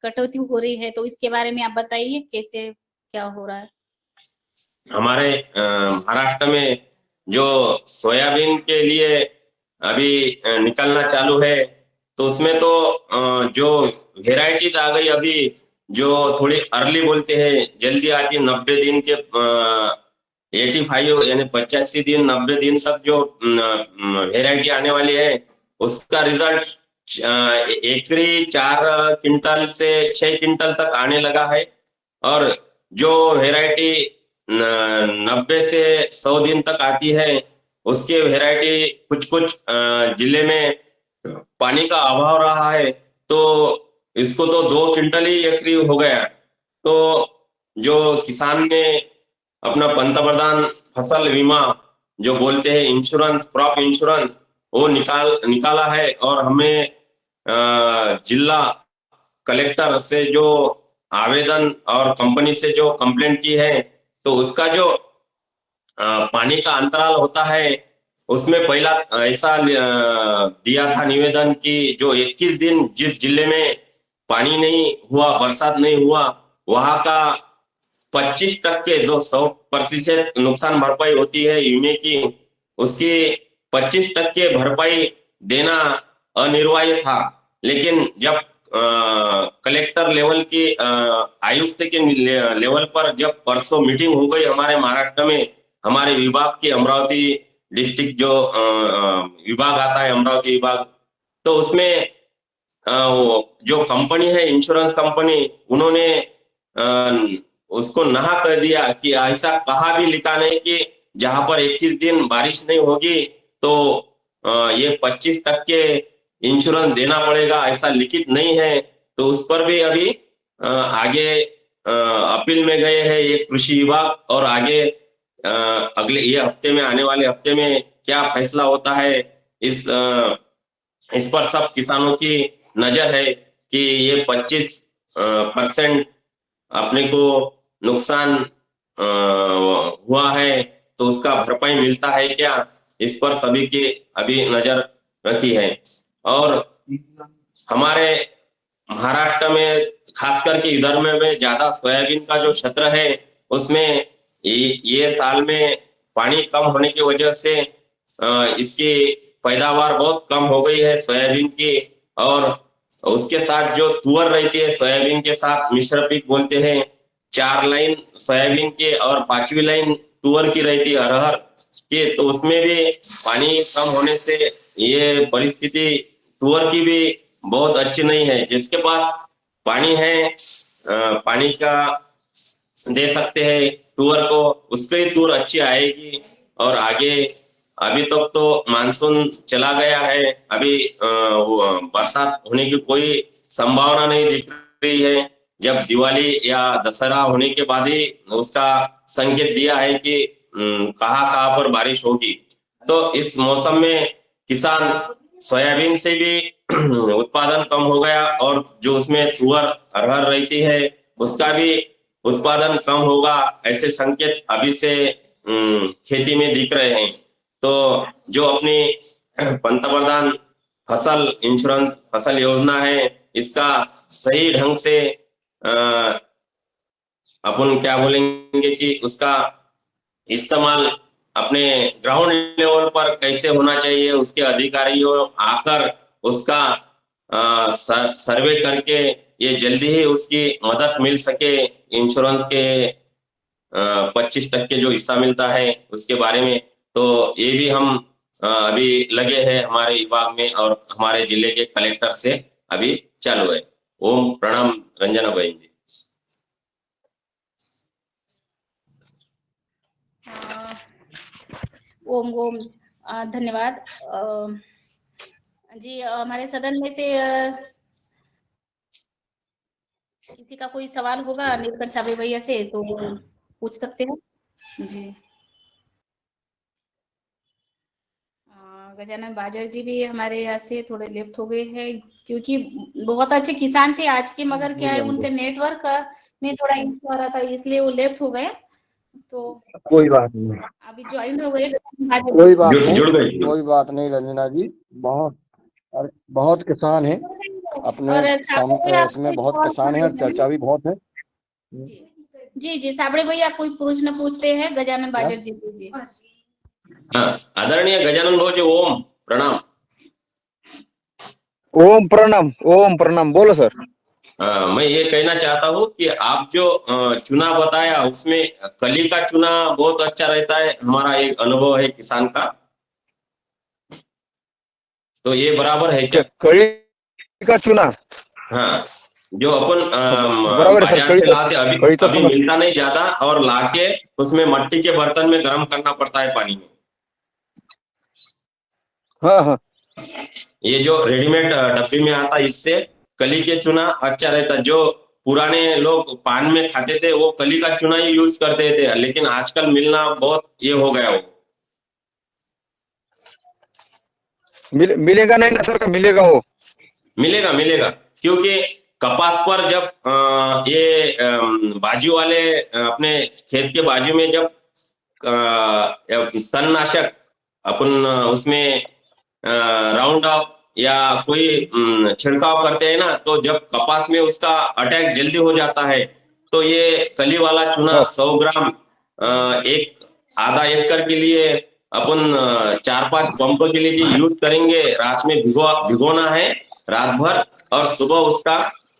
कटौती हो रही है तो इसके बारे में आप बताइए कैसे क्या हो रहा है। हमारे महाराष्ट्र में जो सोयाबीन के लिए अभी निकलना चालू है तो उसमें तो जो वेराइटीज आ गई अभी, जो थोड़ी अर्ली बोलते हैं, जल्दी आती, 90 दिन के 85 यानी 85 दिन 90 दिन तक जो वेराइटी आने वाली है उसका रिजल्ट एकरी 4 क्विंटल से 6 क्विंटल तक आने लगा है। और जो वेराइटी 90 से 100 दिन तक आती है उसके वेराइटी कुछ जिले में पानी का अभाव रहा है तो इसको तो 2 क्विंटल ही एकरी हो गया। तो जो किसान ने अपना पंतप्रधान फसल बीमा जो बोलते हैं इंश्योरेंस, क्रॉप इंश्योरेंस, वो निकाला है। और हमें जिला कलेक्टर से जो आवेदन और कंपनी से जो कंप्लेंट की है तो उसका जो पानी का अंतराल होता है उसमें पहला ऐसा दिया था निवेदन कि जो 21 दिन जिस जिले में पानी नहीं हुआ, बरसात नहीं हुआ, वहां का 25% जो 100% नुकसान भरपाई होती है बीमे की, उसकी 25% भरपाई देना अनिवार्य था। लेकिन जब कलेक्टर लेवल की आयुक्त के लेवल पर जब परसों मीटिंग हो गई हमारे महाराष्ट्र में, हमारे विभाग की अमरावती डिस्ट्रिक्ट जो विभाग आता है अमरावती विभाग, तो उसमें जो कंपनी है इंश्योरेंस कंपनी, उन्होंने उसको नहा कर दिया कि ऐसा कहा भी लिखा नहीं कि जहां पर 21 दिन बारिश नहीं होगी तो ये 25% इंश्योरेंस देना पड़ेगा, ऐसा लिखित नहीं है। तो उस पर भी अभी आगे अपील में गए हैं ये कृषि विभाग, और आगे अगले ये हफ्ते में, आने वाले हफ्ते में क्या फैसला होता है इस पर सब किसानों की नजर है कि ये 25% अपने को नुकसान हुआ है तो उसका भरपाई मिलता है क्या, इस पर सभी की अभी नजर रखी है। और हमारे महाराष्ट्र में खास करके इधर में ज्यादा सोयाबीन का जो क्षेत्र है उसमें ये साल में पानी कम होने की वजह से इसकी पैदावार बहुत कम हो गई है सोयाबीन की। और उसके साथ जो तुअर रहती है सोयाबीन के साथ मिश्र पीक बोलते हैं, 4 लाइन सोयाबीन के और 5वीं लाइन तुअर की रहती है अरहर की, तो उसमें भी पानी कम होने से ये परिस्थिति तुअर की भी बहुत अच्छी नहीं है। जिसके पास पानी है पानी का दे सकते हैं तुअर को, उसके ही तुअर अच्छी आएगी। और आगे अभी तक तो मानसून चला गया है, अभी बरसात होने की कोई संभावना नहीं दिख रही है। जब दिवाली या दशहरा होने के बाद ही उसका संकेत दिया है कि कहाँ पर बारिश होगी। तो इस मौसम में किसान सोयाबीन से भी उत्पादन कम हो गया और जो उसमें तुअर अरहर रहती है उसका भी उत्पादन कम होगा, ऐसे संकेत अभी से खेती में दिख रहे हैं। तो जो अपनी पंतप्रधान फसल इंश्योरेंस फसल योजना है, इसका सही ढंग से अपन क्या बोलेंगे कि उसका इस्तेमाल अपने ग्राउंड लेवल पर कैसे होना चाहिए, उसके अधिकारियों आकर उसका सर्वे करके ये जल्दी ही उसकी मदद मिल सके। इंश्योरेंस के 25% जो हिस्सा मिलता है उसके बारे में, तो ये भी हम अभी लगे हैं हमारे विभाग में और हमारे जिले के कलेक्टर से अभी चालू है। ओम प्रणाम रंजना बहन जी। ओम ओम धन्यवाद जी। हमारे सदन में से किसी का कोई सवाल होगा नीलकंठ साबळे भैया से तो पूछ सकते हैं जी। गजानन बाजर जी भी हमारे यहाँ से थोड़े लेफ्ट हो गए हैं क्योंकि बहुत अच्छे किसान थे आज के, मगर क्या है उनके नेटवर्क में थोड़ा इशू आ रहा था इसलिए वो लेफ्ट हो गए। तो कोई बात नहीं, अभी ज्वाइन हो गए। कोई बात नहीं, कोई बात नहीं रंजना जी। बहुत किसान है अपने इसमें, बहुत किसान है और चर्चा भी बहुत है। जी जी साबळे भैया कोई प्रश्न पूछते हैं गजानन बाजर जी जी। आदरणीय गजानन भाऊ जी, ओम प्रणाम। ओम प्रणाम, ओम प्रणाम, बोलो सर। मैं ये कहना चाहता हूँ कि आप जो चुना बताया उसमें कली का चुना बहुत अच्छा रहता है, हमारा एक अनुभव है किसान का। तो ये बराबर है क्या? कळी का चुना? हाँ, जो अपन बराबर है सर, बाजार से कळीचा लाते अभी कळीचा अभी चुना। मिलता नहीं ज्यादा, और लाके उसमें मट्टी के बर्तन में गर्म करना पड़ता है पानी में। हाँ हाँ। ये जो रेडीमेड डब्बी में आता है, इससे कली के चुना अच्छा रहता। जो पुराने लोग पान में खाते थे वो कली का चुना ही यूज करते थे, लेकिन आजकल मिलना बहुत ये हो गया वो। मिलेगा नहीं ना सर? का मिलेगा वो? मिलेगा मिलेगा, क्योंकि कपास पर जब ये बाजू वाले अपने खेत के बाजू में जब तणनाशक अपन उसमें राउंड अप या कोई छिड़काव करते हैं ना, तो जब कपास में उसका अटैक जल्दी हो जाता है, तो ये कली वाला चूना हाँ 100 ग्राम एक आधा एकड़ के लिए अपन 4-5 पंप के लिए भी यूज करेंगे। रात में भिगोना है रात भर, और सुबह उसका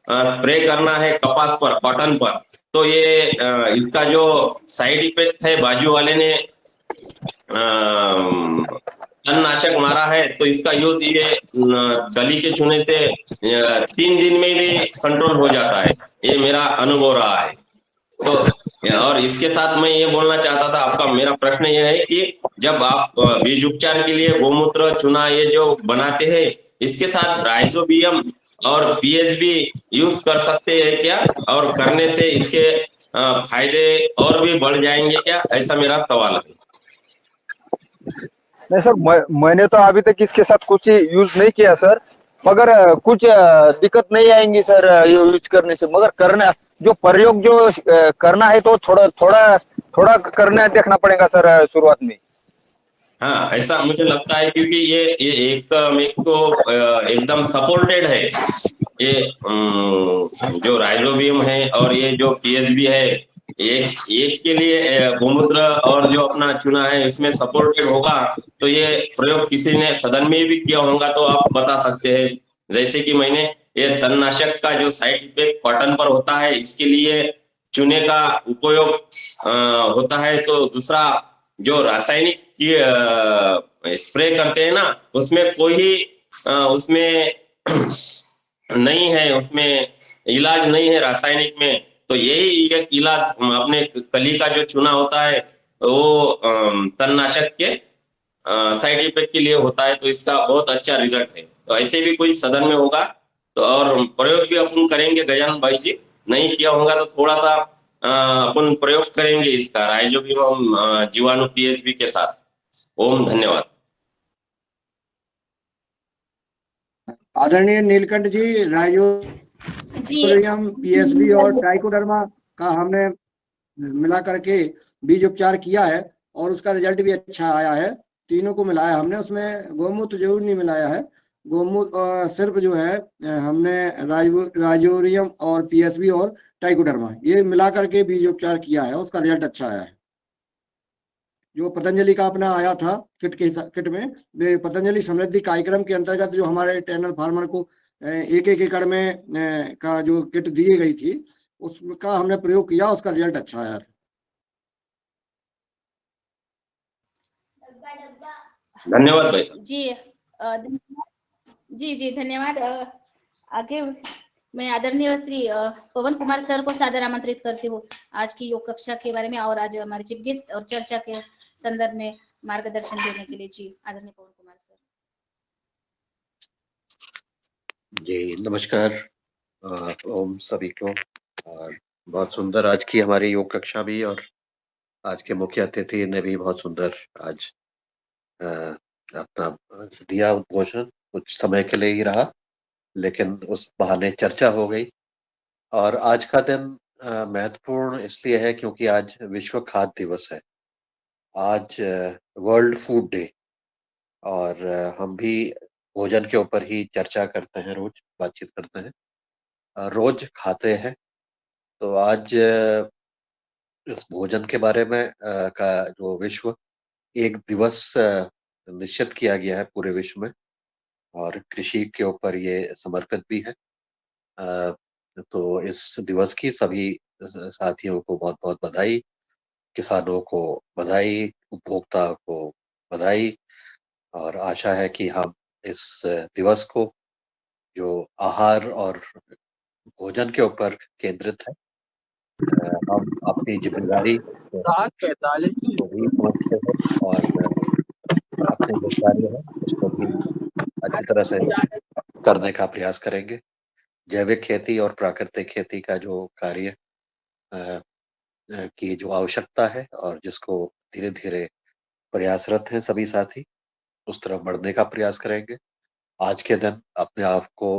स्प्रे करना है कपास पर, कॉटन पर। तो ये इसका जो साइड इफेक्ट है, बाजू वाले ने तणनाशक मारा है, तो इसका यूज ये कली के चूने से 3 दिन में भी कंट्रोल हो जाता है। ये मेरा अनुभव रहा है। तो और इसके साथ मैं ये बोलना चाहता था, आपका मेरा प्रश्न ये है कि जब आप बीज उपचार के लिए गोमूत्र चूना ये जो बनाते हैं, इसके साथ राइजोबियम और पीएचबी यूज कर सकते हैं क्या? और करने से इसके फायदे और भी बढ़ जाएंगे क्या? ऐसा मेरा सवाल है। नहीं सर, मैंने तो अभी तक इसके साथ कुछ यूज नहीं किया सर, मगर कुछ दिक्कत नहीं आएंगी सर ये यूज करने से। मगर करना जो प्रयोग जो करना है तो थोड़ा थोड़ा थोड़ा करना देखना पड़ेगा सर शुरुआत में। हाँ, ऐसा मुझे लगता है, क्योंकि ये एक मेरे को एकदम सपोर्टेड है। ये जो राइजोबियम है और ये जो पीएचबी है, एक एक के लिए गोमूत्र और जो अपना चुना है इसमें सपोर्टेड होगा, तो ये प्रयोग किसी ने सदन में भी किया होगा तो आप बता सकते हैं। जैसे कि मैंने ये तणनाशक का जो साइड इफेक्ट कॉटन पर होता है, इसके लिए चूने का उपयोग होता है। तो दूसरा जो रासायनिक की स्प्रे करते हैं ना, उसमें कोई उसमें नहीं है, उसमें इलाज नहीं है रासायनिक में। तो यही एक इलाज अपने कली का जो चूना होता है वो तणनाशक के साइड इफेक्ट के लिए होता है। तो इसका बहुत अच्छा रिजल्ट है। तो ऐसे भी कोई सदन में होगा तो, और प्रयोग भी अपन करेंगे गजानन भाई जी। नहीं किया होगा तो थोड़ा सा अपन प्रयोग करेंगे इसका राइजोबियम जीवाणु पीएचबी के साथ। ओम धन्यवाद। आदरणीय नीलकंठ जी, जी राइजोबियम, पीएसबी और ट्राइकोडर्मा का हमने मिला करके बीज उपचार किया है और उसका रिजल्ट भी अच्छा आया है। तीनों को मिलाया हमने, उसमें गोमूत्र जरूर नहीं मिलाया है। गोमूत्र सिर्फ जो है हमने राइजोबियम और पीएसबी और ट्राइकोडर्मा ये मिला करके बीज उपचार किया है, उसका रिजल्ट अच्छा आया है। जो पतंजलि का अपना आया था किट में, पतंजलि समृद्धि कार्यक्रम के अंतर्गत जो हमारे टैनल फार्मर को एक एक एकड़ में का जो किट दी गई थी उसका हमने प्रयोग किया, उसका रिजल्ट अच्छा आया था। धन्यवाद भाई साहब। जी धन्यवाद। आगे मैं आदरणीय श्री पवन कुमार सर को सादर आमंत्रित करती हूँ आज की योग कक्षा के बारे में और आज हमारे चीफ गेस्ट और चर्चा के संदर्भ में मार्गदर्शन देने के लिए। जी आदरणीय पवन कुमार सर। जी नमस्कार ओम सभी को। और बहुत सुंदर आज की हमारी योग कक्षा भी, और आज के मुख्य अतिथि ने भी बहुत सुंदर आज अपना दिया उद्बोधन। कुछ समय के लिए ही रहा लेकिन उस बहाने चर्चा हो गई। और आज का दिन महत्वपूर्ण इसलिए है क्योंकि आज विश्व खाद्य दिवस है, आज वर्ल्ड फूड डे। और हम भी भोजन के ऊपर ही चर्चा करते हैं, रोज बातचीत करते हैं, रोज खाते हैं। तो आज इस भोजन के बारे में का जो विश्व एक दिवस निश्चित किया गया है पूरे विश्व में, और कृषि के ऊपर ये समर्पित भी है। तो इस दिवस की सभी साथियों को बहुत बहुत बधाई, किसानों को बधाई, उपभोक्ता को बधाई, और आशा है कि हम इस दिवस को, जो आहार और भोजन के ऊपर केंद्रित है, हम अपनी जिम्मेदारी को 7:45 भी समझते हैं और अपने जो कार्य है उसको भी अच्छी तरह से करने का प्रयास करेंगे। जैविक खेती और प्राकृतिक खेती का जो कार्य अ, की जो आवश्यकता है और जिसको धीरे धीरे प्रयासरत हैं सभी साथी, उस तरफ बढ़ने का प्रयास करेंगे। आज के दिन अपने आप को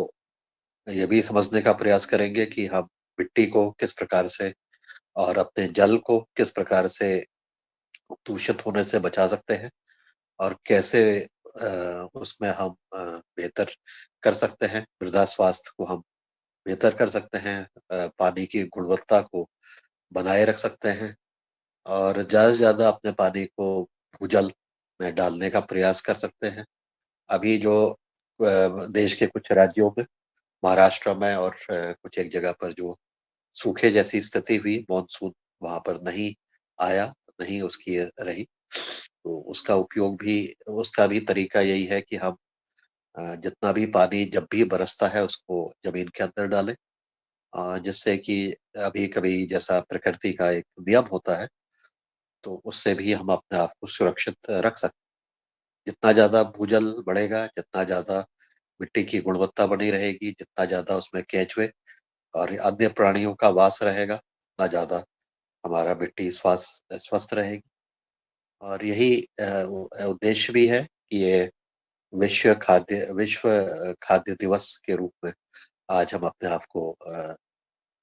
ये भी समझने का प्रयास करेंगे कि हम मिट्टी को किस प्रकार से और अपने जल को किस प्रकार से दूषित होने से बचा सकते हैं, और कैसे उसमें हम बेहतर कर सकते हैं, मृदा स्वास्थ्य को हम बेहतर कर सकते हैं, पानी की गुणवत्ता को बनाए रख सकते हैं, और ज्यादा से ज्यादा अपने पानी को भूजल में डालने का प्रयास कर सकते हैं। अभी जो देश के कुछ राज्यों में, महाराष्ट्र में और कुछ एक जगह पर जो सूखे जैसी स्थिति हुई, मॉनसून वहां पर नहीं आया, नहीं उसकी रही, तो उसका उपयोग भी, उसका भी तरीका यही है कि हम जितना भी पानी जब भी बरसता है उसको जमीन के अंदर डालें, जिससे कि अभी कभी जैसा प्रकृति का एक नियम होता है, तो उससे भी हम अपने आप को सुरक्षित रख सकते हैं। जितना ज्यादा भूजल बढ़ेगा, जितना ज्यादा मिट्टी की गुणवत्ता बनी रहेगी, जितना ज्यादा उसमें केंचुए और अन्य प्राणियों का वास रहेगा, उतना ज्यादा हमारा मिट्टी स्वस्थ रहेगी। और यही उद्देश्य भी है कि ये विश्व खाद्य दिवस के रूप में आज हम अपने आप को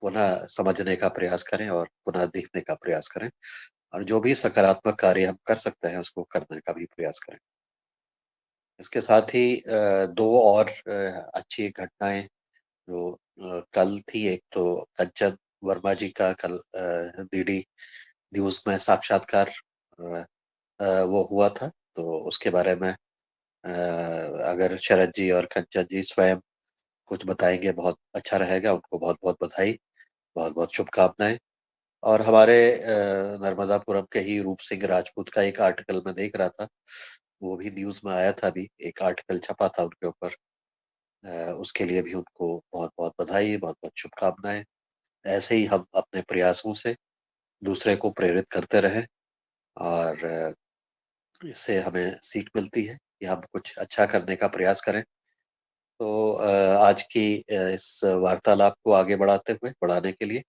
पुनः समझने का प्रयास करें और पुनः देखने का प्रयास करें, और जो भी सकारात्मक कार्य हम कर सकते हैं उसको करने का भी प्रयास करें। इसके साथ ही दो और अच्छी घटनाएं जो कल थी, एक तो कंचन वर्मा जी का कल डीडी न्यूज में साक्षात्कार वो हुआ था, तो उसके बारे में अगर शरद जी और कंचन जी स्वयं कुछ बताएंगे बहुत अच्छा रहेगा। उनको बहुत बहुत बधाई, बहुत बहुत शुभकामनाएं। और हमारे नर्मदापुरम के ही रूप सिंह राजपूत का एक आर्टिकल मैं देख रहा था, वो भी न्यूज में आया था, अभी एक आर्टिकल छपा था उनके ऊपर, उसके लिए भी उनको बहुत बहुत बधाई, बहुत बहुत शुभकामनाएं। ऐसे ही हम अपने प्रयासों से दूसरे को प्रेरित करते रहें, और इससे हमें सीख मिलती है कि हम कुछ अच्छा करने का प्रयास करें। तो आज की इस वार्तालाप को आगे बढ़ाने के लिए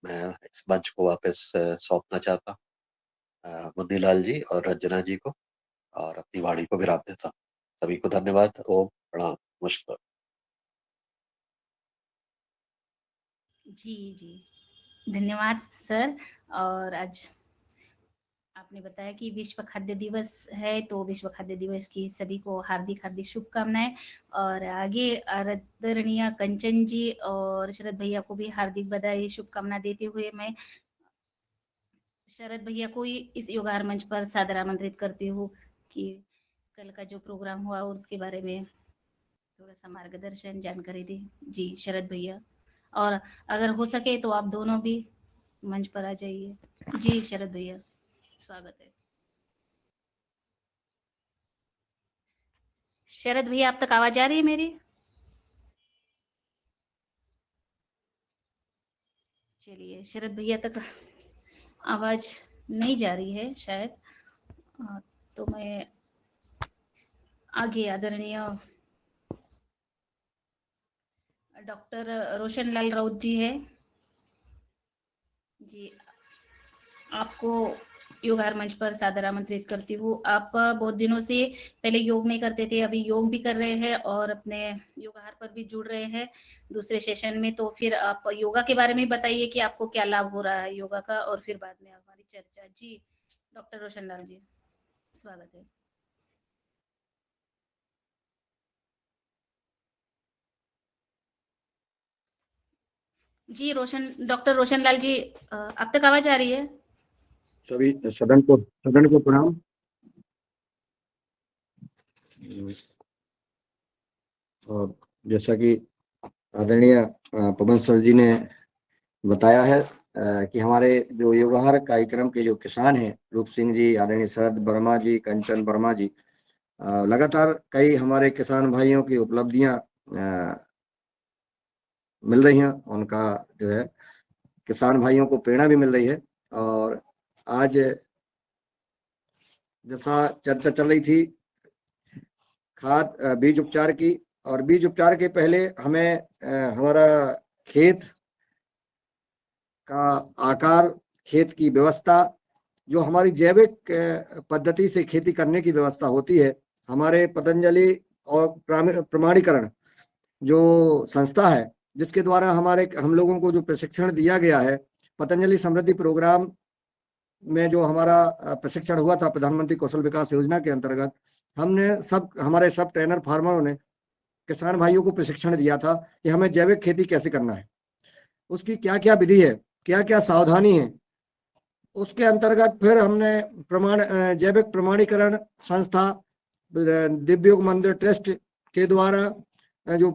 मैं इस मंच को वापस सौंपना चाहता हूँ मुन्नीलाल जी और रंजना जी को, और अपनी वाणी को विराम देता हूँ। सभी को धन्यवाद। ओम प्रणाम, नमस्कार। जी जी, धन्यवाद सर। और आज आपने बताया कि विश्व खाद्य दिवस है, तो विश्व खाद्य दिवस की सभी को हार्दिक हार्दिक शुभकामनाएं। और आगे आदरणीय कंचन जी और शरद भैया को भी हार्दिक बधाई शुभकामना देते हुए मैं शरद भैया को ही इस योगार मंच पर सादर आमंत्रित करती हूँ कि कल का जो प्रोग्राम हुआ उसके बारे में थोड़ा सा मार्गदर्शन जानकारी दी। जी शरद भैया, और अगर हो सके तो आप दोनों भी मंच पर आ जाइए। जी शरद भैया, स्वागत है। शरद भैया, आप तक आवाज आ रही है मेरी? चलिए, शरद भैया तक आवाज नहीं जा रही है शायद, तो मैं आगे आदरणीय डॉक्टर रोशन लाल राउत जी है जी, आपको योगार मंच पर सादर आमंत्रित करती हूँ। आप बहुत दिनों से पहले योग नहीं करते थे, अभी योग भी कर रहे हैं और अपने योगार पर भी जुड़ रहे हैं दूसरे सेशन में। तो फिर आप योगा के बारे में बताइए कि आपको क्या लाभ हो रहा है योगा का, और फिर बाद में हमारी चर्चा। जी डॉक्टर रोशन लाल जी, स्वागत है। जी डॉक्टर रोशन लाल जी, आप तक आवाज आ रही है? सभी सदन को प्रणाम। और जैसा कि आदरणीय पवन सर जी ने बताया है कि हमारे जो योगहार कार्यक्रम के जो किसान हैं, रूप सिंह जी, आदरणीय शरद वर्मा जी, कंचन वर्मा जी, लगातार कई हमारे किसान भाइयों की उपलब्धियां मिल रही हैं। उनका जो है किसान भाइयों को प्रेरणा भी मिल रही है। और आज जैसा चर्चा चल रही थी खाद बीज उपचार की, और बीज उपचार के पहले हमें हमारा खेत का आकार, खेत की व्यवस्था, जो हमारी जैविक पद्धति से खेती करने की व्यवस्था होती है, हमारे पतंजलि और प्रमाणीकरण जो संस्था है जिसके द्वारा हम लोगों को जो प्रशिक्षण दिया गया है, पतंजलि समृद्धि प्रोग्राम में जो हमारा प्रशिक्षण हुआ था प्रधानमंत्री कौशल विकास योजना के अंतर्गत, हमारे सब ट्रेनर फार्मरों ने किसान भाइयों को प्रशिक्षण दिया था कि हमें जैविक खेती कैसे करना है, उसकी क्या क्या विधि है, क्या क्या सावधानी है। उसके अंतर्गत फिर हमने जैविक प्रमाणीकरण संस्था दिव्योग मंदिर ट्रस्ट के द्वारा जो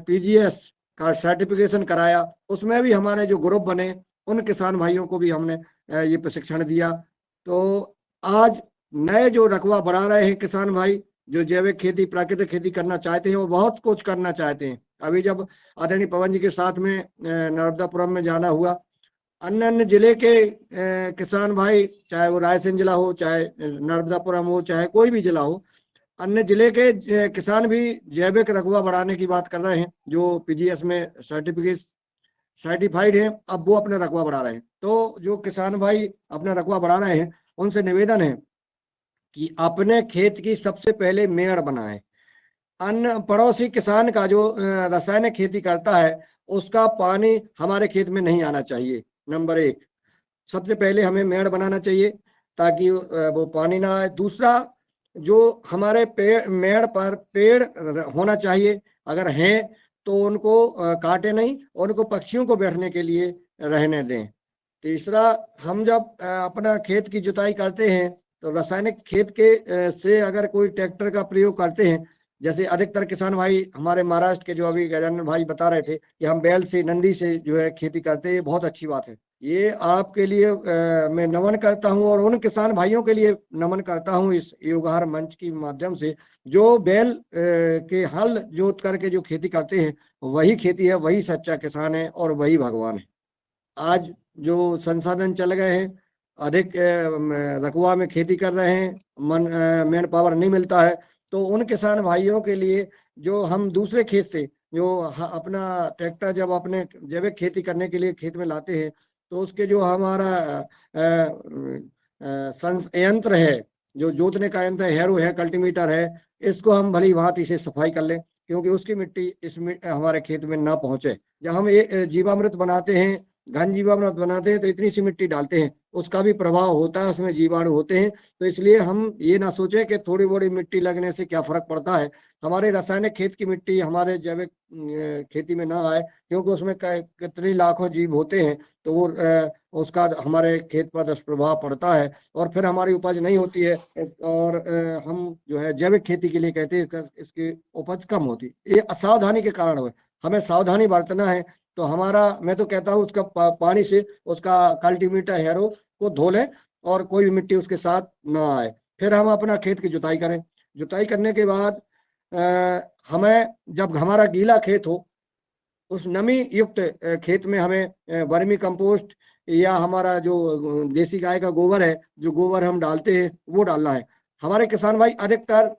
पीजीएस का सर्टिफिकेशन कराया, उसमें भी हमारे जो ग्रुप बने उन किसान भाइयों को भी हमने ये प्रशिक्षण दिया। तो आज नए जो रकबा बढ़ा रहे हैं किसान भाई, जो जैविक खेती, प्राकृतिक खेती करना चाहते हैं और बहुत कुछ करना चाहते हैं। अभी जब आदरणीय पवन जी के साथ में नर्मदापुरम में जाना हुआ, अन्य अन्य जिले के किसान भाई, चाहे वो रायसेन जिला हो, चाहे नर्मदापुरम हो, चाहे कोई भी जिला हो, अन्य जिले के किसान भी जैविक रकबा बढ़ाने की बात कर रहे हैं। जो पीजीएस में सर्टिफाइड है, अब वो अपना रकबा बढ़ा रहे हैं। तो जो किसान भाई अपना रकबा बढ़ा रहे हैं, उनसे निवेदन है कि अपने खेत की सबसे पहले मेड़ बनाएं। अन्य पड़ोसी किसान का जो रासायनिक खेती करता है, उसका पानी हमारे खेत में नहीं आना चाहिए। नंबर 1, सबसे पहले हमें मेड़ बनाना चाहिए ताकि वो पानी ना आए। दूसरा, जो हमारे मेड़ पर पेड़ होना चाहिए, अगर हैं तो उनको काटे नहीं, उनको पक्षियों को बैठने के लिए रहने दें। तीसरा, हम जब अपना खेत की जुताई करते हैं तो रासायनिक खेत के से अगर कोई ट्रैक्टर का प्रयोग करते हैं, जैसे अधिकतर किसान भाई हमारे महाराष्ट्र के, जो अभी गजानन भाई बता रहे थे कि हम बैल से, नंदी से जो है खेती करते हैं, बहुत अच्छी बात है। ये आपके लिए मैं नमन करता हूं, और उन किसान भाइयों के लिए नमन करता हूं इस योगहार मंच के माध्यम से, जो बैल के हल जोत करके जो खेती करते हैं, वही खेती है, वही सच्चा किसान है और वही भगवान है। आज जो संसाधन चल गए हैं, अधिक रकबा में खेती कर रहे हैं, मैन पावर नहीं मिलता है, तो उन किसान भाइयों के लिए जो हम दूसरे खेत से जो अपना ट्रैक्टर जब अपने जैविक खेती करने के लिए खेत में लाते हैं, तो उसके जो हमारा यंत्र है, जो जोतने का यंत्र है, हैरो है, कल्टीमीटर है, इसको हम भली भांति से सफाई कर लें, क्योंकि उसकी मिट्टी हमारे खेत में ना पहुंचे। जब हम जीवामृत बनाते हैं, घन जीवामृत बनाते हैं, तो इतनी सी मिट्टी डालते हैं, उसका भी प्रभाव होता है, उसमें जीवाणु होते हैं। तो इसलिए हम ये ना सोचें कि थोड़ी बड़ी मिट्टी लगने से क्या फर्क पड़ता है। हमारे रासायनिक खेत की मिट्टी हमारे जैविक खेती में ना आए, क्योंकि उसमें कितनी लाखों जीव होते हैं, तो वो उसका हमारे खेत पर दुष्प्रभाव पड़ता है, और फिर हमारी उपज नहीं होती है, और हम जो है जैविक खेती के लिए कहते हैं इसकी उपज कम होती। ये असावधानी के कारण हुए, हमें सावधानी बरतना है। तो हमारा, मैं तो कहता हूँ उसका पानी से उसका कल्टीमीटर हैरो को धो लें और कोई भी मिट्टी उसके साथ ना आए। फिर हम अपना खेत की जुताई करें। जुताई करने के बाद हमें, जब हमारा गीला खेत हो, उस नमी युक्त खेत में हमें वर्मी कंपोस्ट या हमारा जो देसी गाय का गोबर है, जो गोबर हम डालते हैं, वो डालना है। हमारे किसान भाई अधिकतर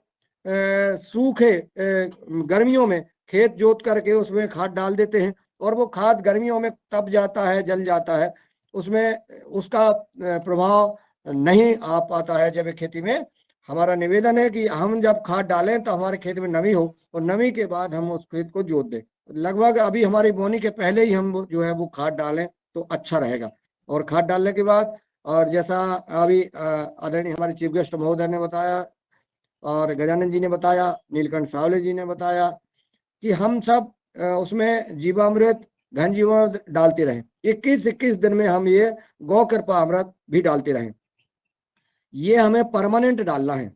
सूखे गर्मियों में खेत जोत करके उसमें खाद डाल देते हैं, और वो खाद गर्मियों में तप जाता है, जल जाता है, उसमें उसका प्रभाव नहीं आ पाता है जैविक खेती में। हमारा निवेदन है कि हम जब खाद डालें तो हमारे खेत में नमी हो, और नमी के बाद हम उस खेत को जोत दें। लगभग अभी हमारी बोनी के पहले ही हम जो है वो खाद डालें तो अच्छा रहेगा। और खाद डालने के बाद, और जैसा अभी आदरणीय हमारे चीफ गेस्ट महोदय ने बताया और गजानन जी ने बताया, नीलकंठ सावले जी ने बताया, कि हम सब उसमें जीवामृत, घन जीवामृत डालते रहें। 21-21 दिन में हम ये गौ कृपा अमृत भी डालते रहें। ये हमें परमानेंट डालना है,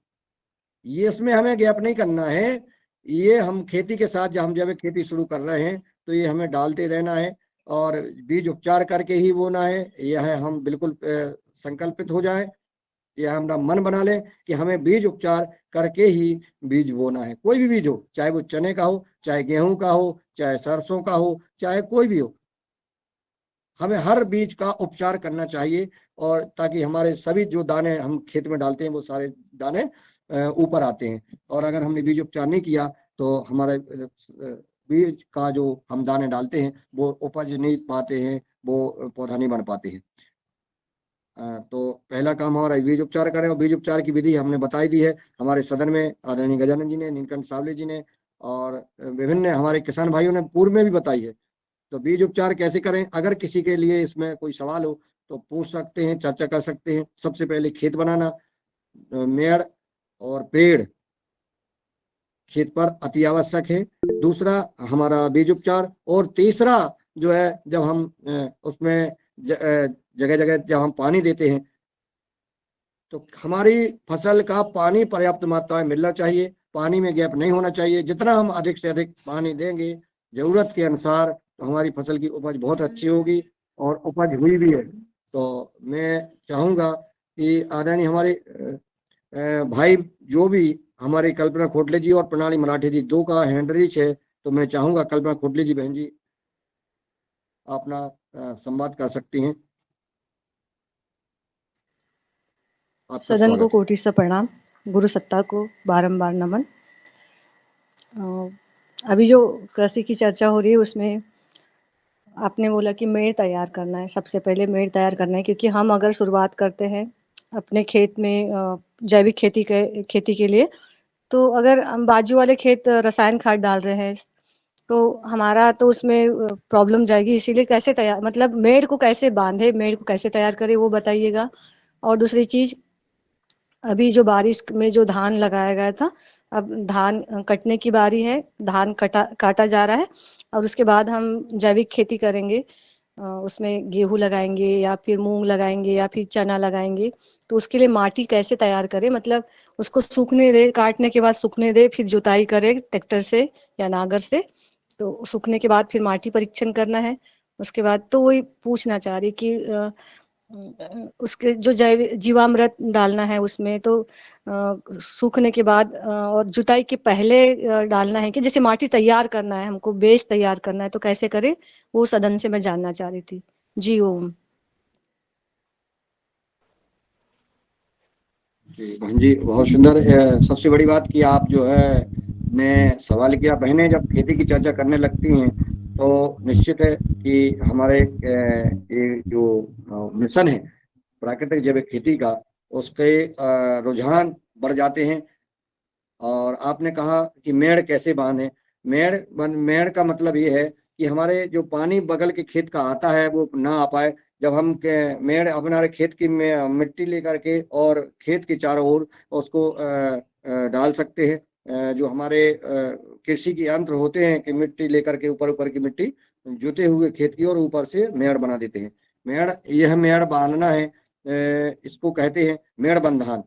ये इसमें हमें गैप नहीं करना है। ये हम खेती के साथ, जब हम जैविक खेती शुरू कर रहे हैं, तो ये हमें डालते रहना है और बीज उपचार करके ही बोना है। यह है हम बिल्कुल संकल्पित हो जाएं, यह हमारा मन बना लें कि हमें बीज उपचार करके ही बीज बोना है। कोई भी बीज हो, चाहे वो चने का हो, चाहे गेहूं का हो, चाहे सरसों का हो, चाहे कोई भी हो, हमें हर बीज का उपचार करना चाहिए और ताकि हमारे सभी जो दाने हम खेत में डालते हैं वो सारे दाने ऊपर आते हैं। और अगर हमने बीज उपचार नहीं किया तो हमारे बीज का जो हम दाने डालते हैं वो उपज नहीं पाते हैं, वो पौधा नहीं बन पाते हैं। तो पहला काम हमारा बीज उपचार करें और बीज उपचार की विधि हमने बताई दी है हमारे सदन में आदरणीय गजानन जी ने, नीलकंठ सावले जी ने और विभिन्न हमारे किसान भाइयों ने पूर्व में भी बताई है। तो बीज उपचार कैसे करें, अगर किसी के लिए इसमें कोई सवाल हो तो पूछ सकते हैं, चर्चा कर सकते हैं। सबसे पहले खेत बनाना, मेड़ और पेड़ खेत पर अति आवश्यक है। दूसरा हमारा बीज उपचार, और तीसरा जो है जब हम उसमें जगह जगह जब हम पानी देते हैं तो हमारी फसल का पानी पर्याप्त मात्रा में मिलना चाहिए, पानी में गैप नहीं होना चाहिए। जितना हम अधिक से अधिक पानी देंगे जरूरत के अनुसार तो हमारी फसल की उपज बहुत अच्छी होगी और उपज हुई भी है। तो मैं चाहूँगा कि आदरणीय हमारे भाई जो भी हमारे कल्पना खोटले जी और प्रणाली मराठी जी, दो का हैंड रीच है, तो मैं चाहूँगा कल्पना खोटले जी बहन जी अपना संवाद कर सकती हैं। आपका सदन को स्वागत है। कोटि से प्रणाम, गुरु सत्ता को बारंबार नमन। अभी जो कृषि की चर्चा हो रही है उसमें आपने बोला कि मेड़ तैयार करना है, सबसे पहले मेड़ तैयार करना है, क्योंकि हम अगर शुरुआत करते हैं अपने खेत में जैविक खेती के लिए, तो अगर हम बाजू वाले खेत रसायन खाद डाल रहे हैं तो हमारा तो उसमें प्रॉब्लम जाएगी। इसीलिए कैसे तैयार, मतलब मेड़ को कैसे बांधे, मेड़ को कैसे तैयार करें वो बताइएगा। और दूसरी चीज़, अभी जो बारिश में जो धान लगाया गया था, अब धान कटने की बारी है, धान काटा जा रहा है और उसके बाद हम जैविक खेती करेंगे। उसमें गेहूं लगाएंगे या फिर मूंग लगाएंगे या फिर चना लगाएंगे। तो उसके लिए माटी कैसे तैयार करें, मतलब उसको सूखने दे, काटने के बाद सूखने दे, फिर जुताई करें ट्रैक्टर से या नांगर से। तो सूखने के बाद फिर माटी परीक्षण करना है। उसके बाद तो वही पूछना चाह रही कि उसके जो जीवामृत डालना है उसमें, तो सूखने के बाद और जुताई के पहले डालना है कि जैसे माटी तैयार करना है, हमको बेस तैयार करना है, तो कैसे करें वो सदन से मैं जानना चाह रही थी। जी ओम। जी बहन जी बहुत सुंदर। सबसे बड़ी बात कि आप जो है ने सवाल किया, बहनें जब खेती की चर्चा करने लगती हैं तो निश्चित है कि हमारे ये जो मिशन है प्राकृतिक जैविक खेती का, उसके रुझान बढ़ जाते हैं। और आपने कहा कि मेड़ कैसे बांधे। मेड़ का मतलब ये है कि हमारे जो पानी बगल के खेत का आता है वो ना आ पाए। जब हम मेड़ हमारे खेत की मिट्टी लेकर के और खेत के चारों ओर उसको डाल सकते हैं। जो हमारे कृषि के यंत्र होते हैं कि मिट्टी लेकर के ऊपर की मिट्टी जुते हुए खेत की और ऊपर से मेड़ बना देते हैं। यह मेड़ बांधना है, इसको कहते हैं मेड़ बंधान।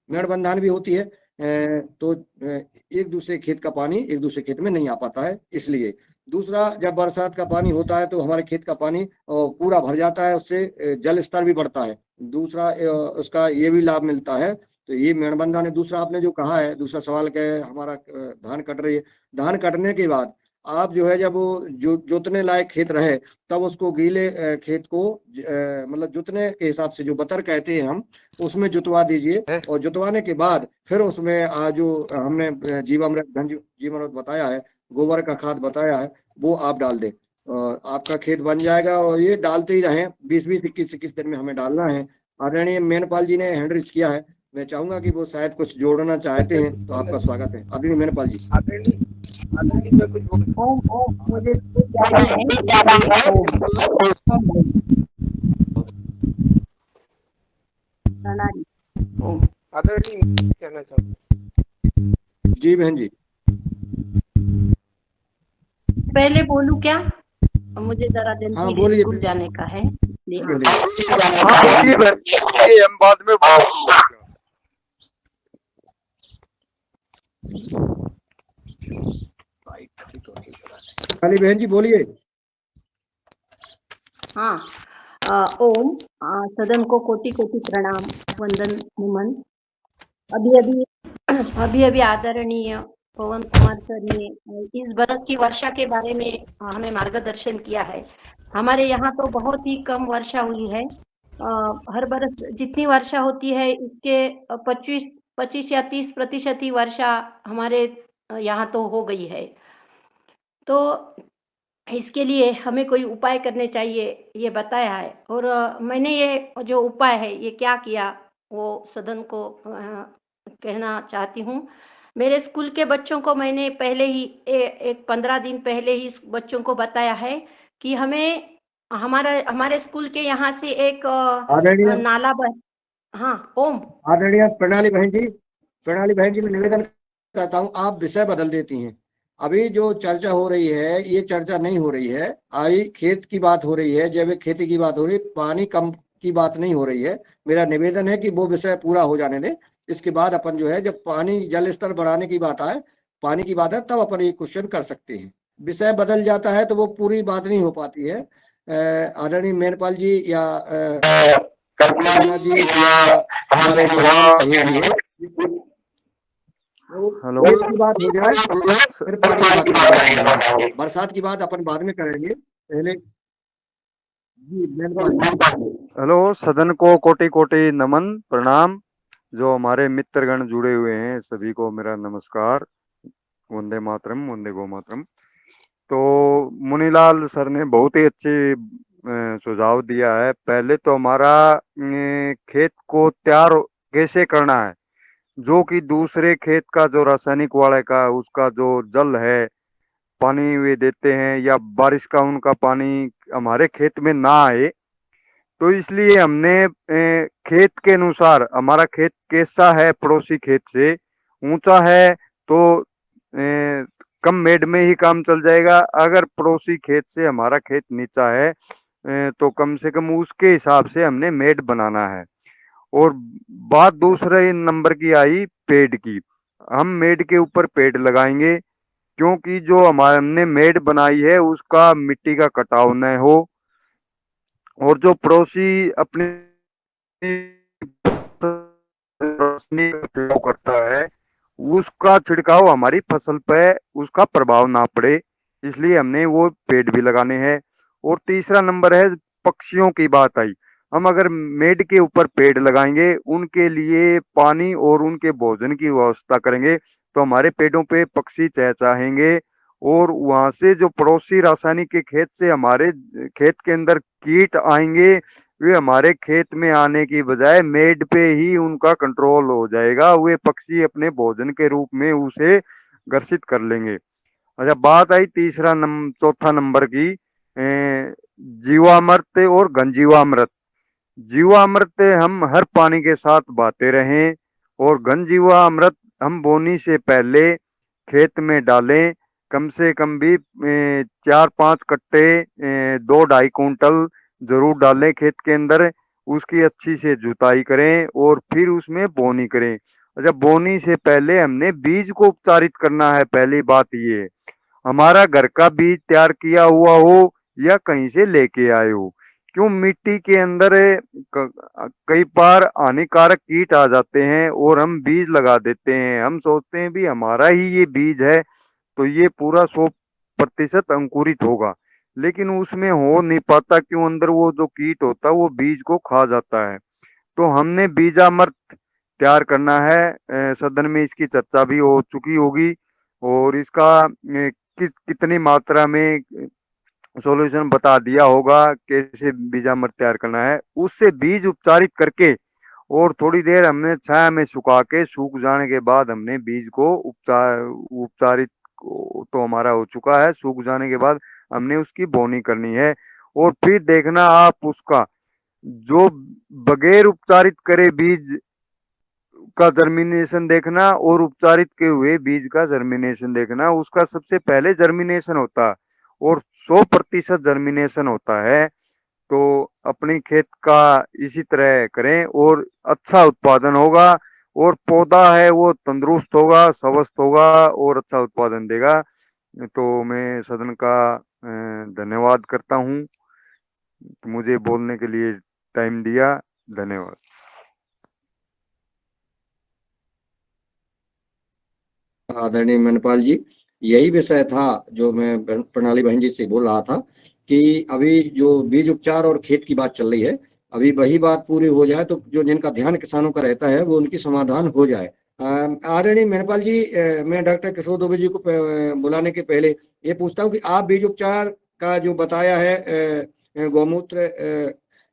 मेड़ बंधान भी होती है तो एक दूसरे खेत का पानी एक दूसरे खेत में नहीं आ पाता है, इसलिए। दूसरा, जब बरसात का पानी होता है तो हमारे खेत का पानी पूरा भर जाता है, उससे जल स्तर भी बढ़ता है। दूसरा उसका ये भी लाभ मिलता है। तो ये मेड़ बंधान है। दूसरा आपने जो कहा है, दूसरा सवाल क्या है, हमारा धान कट रही है, धान कटने के बाद आप जो है जब वो जोतने लायक खेत रहे तब उसको गीले खेत को मतलब जोतने के हिसाब से जो बतर कहते हैं हम, उसमें जुतवा दीजिए। और जुतवाने के बाद फिर उसमें जो हमने जीवामृत बताया है, गोबर का खाद बताया है, वो आप डाल दें और आपका खेत बन जाएगा। और ये डालते ही रहें, 20-20, 21-21 दिन में हमें डालना है। आदरणीय मेनपाल जी ने हैंड रेज किया है, मैं चाहूंगा कि वो शायद कुछ जोड़ना चाहते हैं, तो आपका स्वागत है आदरणीय मेनपाल जी। मुझे जाना है। जी बहन जी पहले बोलूं क्या? मुझे जरा दिन हाँ बोलिए। स्कूल जाने का है। हम बाद में काली बहन जी बोलिए। हाँ। ओम। सदन को कोटि कोटि प्रणाम, वंदन, नमन। अभी अभी अभी अभी आदरणीय पवन कुमार सर ने इस बरस की वर्षा के बारे में हमें मार्गदर्शन किया है। हमारे यहाँ तो बहुत ही कम वर्षा हुई है। हर बरस जितनी वर्षा होती है इसके 25 या 30% ही वर्षा हमारे यहाँ तो हो गई है। तो इसके लिए हमें कोई उपाय करने चाहिए, ये बताया है। और मैंने ये जो उपाय है ये क्या किया वो सदन को कहना चाहती हूँ। मेरे स्कूल के बच्चों को मैंने पहले ही एक 15 दिन पहले ही बच्चों को बताया है कि हमें हमारे स्कूल के यहाँ से एक आदरणीय नाला हाँ ओम। आदरणीय प्रणाली बहन जी मैं निवेदन करता हूँ, आप विषय बदल देती हैं। अभी जो चर्चा हो रही है ये चर्चा नहीं हो रही है, आई खेत की बात हो रही है, जैविक खेती की बात हो रही है, पानी कम की बात नहीं हो रही है। मेरा निवेदन है कि वो विषय पूरा हो जाने दें, इसके बाद अपन जो है जब पानी जल स्तर बढ़ाने की बात आए, पानी की बात है, तब अपन ये क्वेश्चन कर सकते हैं। विषय बदल जाता है तो वो पूरी बात नहीं हो पाती है। आदरणीय मेरपाल जी या कल्पना जी या हमारे जो राम सहयोगी है, हेलो खेत की बात हो जाए फिर पानी की बात करेंगे। बरसात की बात अपन बाद में करेंगे, पहले जी मेरपाल जी। हेलो, सदन को कोटि कोटि नमन प्रणाम। जो हमारे मित्रगण जुड़े हुए हैं सभी को मेरा नमस्कार। वंदे मातरम, वंदे गो मातरम। तो मुनीलाल सर ने बहुत ही अच्छे सुझाव दिया है। पहले तो हमारा खेत को तैयार कैसे करना है, जो कि दूसरे खेत का जो रासायनिक वाले का उसका जो जल है, पानी वे देते हैं या बारिश का उनका पानी हमारे खेत में ना आए, तो इसलिए हमने खेत के अनुसार, हमारा खेत कैसा है पड़ोसी खेत से ऊंचा है तो कम मेड में ही काम चल जाएगा। अगर पड़ोसी खेत से हमारा खेत नीचा है तो कम से कम उसके हिसाब से हमने मेड बनाना है। और बात दूसरे नंबर की आई पेड़ की। हम मेड के ऊपर पेड़ लगाएंगे, क्योंकि जो हमारे हमने मेड बनाई है उसका मिट्टी का कटाव न हो, और जो पड़ोसी अपने उपयोग करता है उसका छिड़काव हमारी फसल पे उसका प्रभाव ना पड़े, इसलिए हमने वो पेड़ भी लगाने हैं। और तीसरा नंबर है पक्षियों की बात आई। हम अगर मेड के ऊपर पेड़ लगाएंगे, उनके लिए पानी और उनके भोजन की व्यवस्था करेंगे, तो हमारे पेड़ों पे पक्षी चहचहाएंगे। और वहां से जो पड़ोसी रासायनिक के खेत से हमारे खेत के अंदर कीट आएंगे, वे हमारे खेत में आने की बजाय मेड पे ही उनका कंट्रोल हो जाएगा। वे पक्षी अपने भोजन के रूप में उसे ग्रसित कर लेंगे। अच्छा, बात आई चौथा नंबर की, जीवामृत और घनजीवामृत। जीवामृत हम हर पानी के साथ बहाते रहें, और घनजीवामृत हम बोनी से पहले खेत में डालें। कम से कम भी 4-5 कट्टे 2-2.5 कुंटल जरूर डालें खेत के अंदर। उसकी अच्छी से जुताई करें और फिर उसमें बोनी करें। अच्छा, बोनी से पहले हमने बीज को उपचारित करना है। पहली बात ये है, हमारा घर का बीज तैयार किया हुआ हो या कहीं से लेके आए हो। क्यों, मिट्टी के अंदर कई बार हानिकारक कीट आ जाते हैं और हम बीज लगा देते हैं। हम सोचते हैं भी हमारा ही ये बीज है तो ये पूरा 100% अंकुरित होगा, लेकिन उसमें हो नहीं पाता। क्यों, अंदर वो जो कीट होता है वो बीज को खा जाता है। तो हमने बीजामृत तैयार करना है। सदन में इसकी चर्चा भी हो चुकी होगी, और इसका कितनी मात्रा में सॉल्यूशन बता दिया होगा कैसे बीजामृत तैयार करना है। उससे बीज उपचारित करके और थोड़ी देर हमने छाया में सुखा के, सूख जाने के बाद हमने बीज को उपचारित तो हमारा हो चुका है। सूख जाने के बाद हमने उसकी बोनी करनी है। और फिर देखना आप उसका जो बगैर उपचारित करे बीज का जर्मिनेशन देखना, और उपचारित के हुए बीज का जर्मिनेशन देखना। उसका सबसे पहले जर्मिनेशन होता है और 100% जर्मिनेशन होता है। तो अपनी खेत का इसी तरह करें और अच्छा उत्पादन होगा, और पौधा है वो तंदुरुस्त होगा, स्वस्थ होगा और अच्छा उत्पादन देगा। तो मैं सदन का धन्यवाद करता हूँ, मुझे बोलने के लिए टाइम दिया। धन्यवाद। आदरणीय मणिपाल जी, यही विषय था जो मैं प्रणाली बहन जी से बोल रहा था कि अभी जो बीज उपचार और खेत की बात चल रही है, अभी वही बात पूरी हो जाए तो जो जिनका ध्यान किसानों का रहता है वो उनकी समाधान हो जाए। आदरणीय मणिपाल जी, मैं डॉक्टर किशोर दुबे जी को बुलाने के पहले ये पूछता हूँ कि आप बीज उपचार का जो बताया है गौमूत्र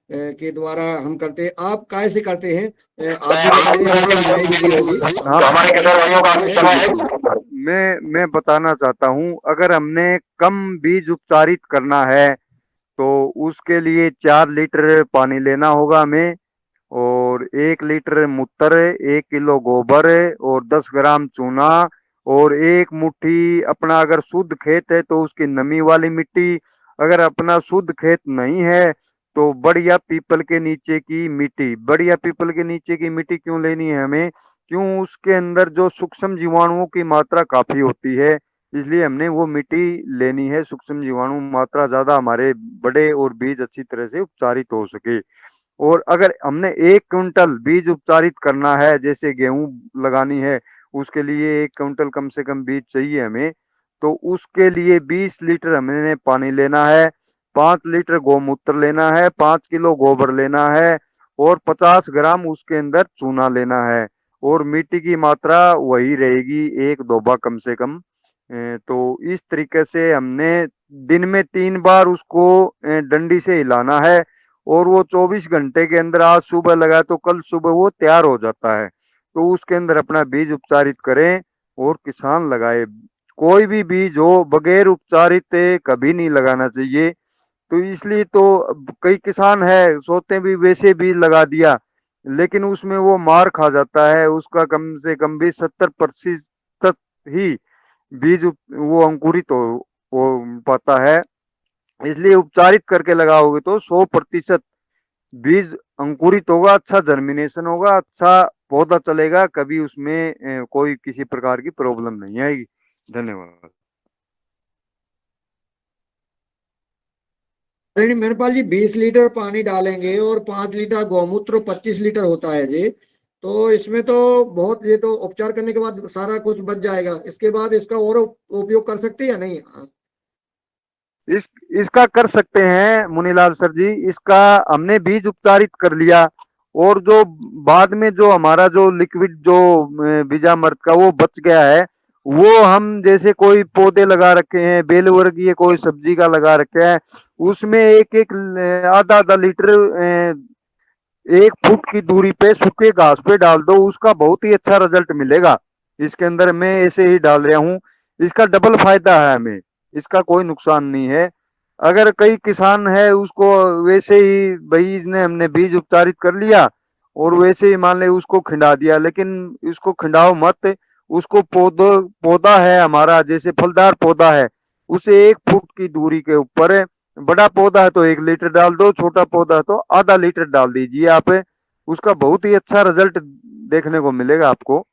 के द्वारा हम करते हैं, आप कैसे करते हैं? आप भी बताइए, आपकी नई विधि होगी तो हमारे किसान भाइयों का भी समय है। मैं बताना चाहता हूँ, अगर हमने कम बीज उपचारित करना है तो उसके लिए 4 लीटर पानी लेना होगा हमें, और 1 लीटर मूत्र, 1 किलो गोबर और 10 ग्राम चूना, और 1 मुट्ठी अपना अगर शुद्ध खेत है तो उसकी नमी वाली मिट्टी, अगर अपना शुद्ध खेत नहीं है तो बढ़िया पीपल के नीचे की मिट्टी। बढ़िया पीपल के नीचे की मिट्टी क्यों लेनी है हमें? क्यों? उसके अंदर जो सूक्ष्म जीवाणुओं की मात्रा काफी होती है, इसलिए हमने वो मिट्टी लेनी है। सूक्ष्म जीवाणु मात्रा ज्यादा हमारे बड़े और बीज अच्छी तरह से उपचारित हो सके। और अगर हमने 1 क्विंटल बीज उपचारित करना है, जैसे गेहूं लगानी है, उसके लिए 1 क्विंटल कम से कम बीज चाहिए हमें, तो उसके लिए 20 लीटर हमने पानी लेना है, 5 लीटर गोमूत्र लेना है, 5 किलो गोबर लेना है, और 50 ग्राम उसके अंदर चूना लेना है, और मिट्टी की मात्रा वही रहेगी, 1 दोबा कम से कम। तो इस तरीके से हमने दिन में 3 बार उसको डंडी से हिलाना है, और वो 24 घंटे के अंदर, आज सुबह लगाए तो कल सुबह वो तैयार हो जाता है। तो उसके अंदर अपना बीज उपचारित करें और किसान लगाए। कोई भी बीज हो बगैर उपचारित कभी नहीं लगाना चाहिए। तो इसलिए तो कई किसान है सोचते हैं भी वैसे बीज लगा दिया, लेकिन उसमें वो मार खा जाता है, उसका कम से कम भी 70% ही बीज वो अंकुरित हो पाता है। इसलिए उपचारित करके लगाओगे तो 100% बीज अंकुरित होगा, अच्छा जर्मिनेशन होगा, अच्छा पौधा चलेगा, कभी उसमें कोई किसी प्रकार की प्रॉब्लम नहीं आएगी। धन्यवाद। आदरणीय मणिपाल जी, 20 लीटर पानी डालेंगे और 5 लीटर गौमूत्र, 25 लीटर होता है जी, तो इसमें तो बहुत, ये तो उपचार करने के बाद सारा कुछ बच जाएगा, इसके बाद इसका और उपयोग कर सकते हैं या नहीं? इस इसका कर सकते हैं मुनीलाल सर जी। इसका हमने बीज उपचारित कर लिया, और जो बाद में जो हमारा जो लिक्विड जो बीजामृत का वो बच गया है, वो हम जैसे कोई पौधे लगा रखे हैं, बेल वर्गीय कोई सब्जी का लगा रखे हैं, उसमें एक एक आधा आधा लीटर 1 फुट की दूरी पे सूखे घास पे डाल दो, उसका बहुत ही अच्छा रिजल्ट मिलेगा। इसके अंदर मैं ऐसे ही डाल रहा हूँ, इसका डबल फायदा है हमें, इसका कोई नुकसान नहीं है। अगर कई किसान है उसको वैसे ही भाई इसने हमने बीज उपचारित कर लिया और वैसे ही मान ले उसको खिंडा दिया, लेकिन इसको खिंडाओ मत। उसको पौधा है हमारा, जैसे फलदार पौधा है, उसे 1 फुट की दूरी के ऊपर, बड़ा पौधा है तो 1 लीटर डाल दो, छोटा पौधा है तो आधा लीटर डाल दीजिए आप। उसका बहुत ही अच्छा रिजल्ट देखने को मिलेगा आपको।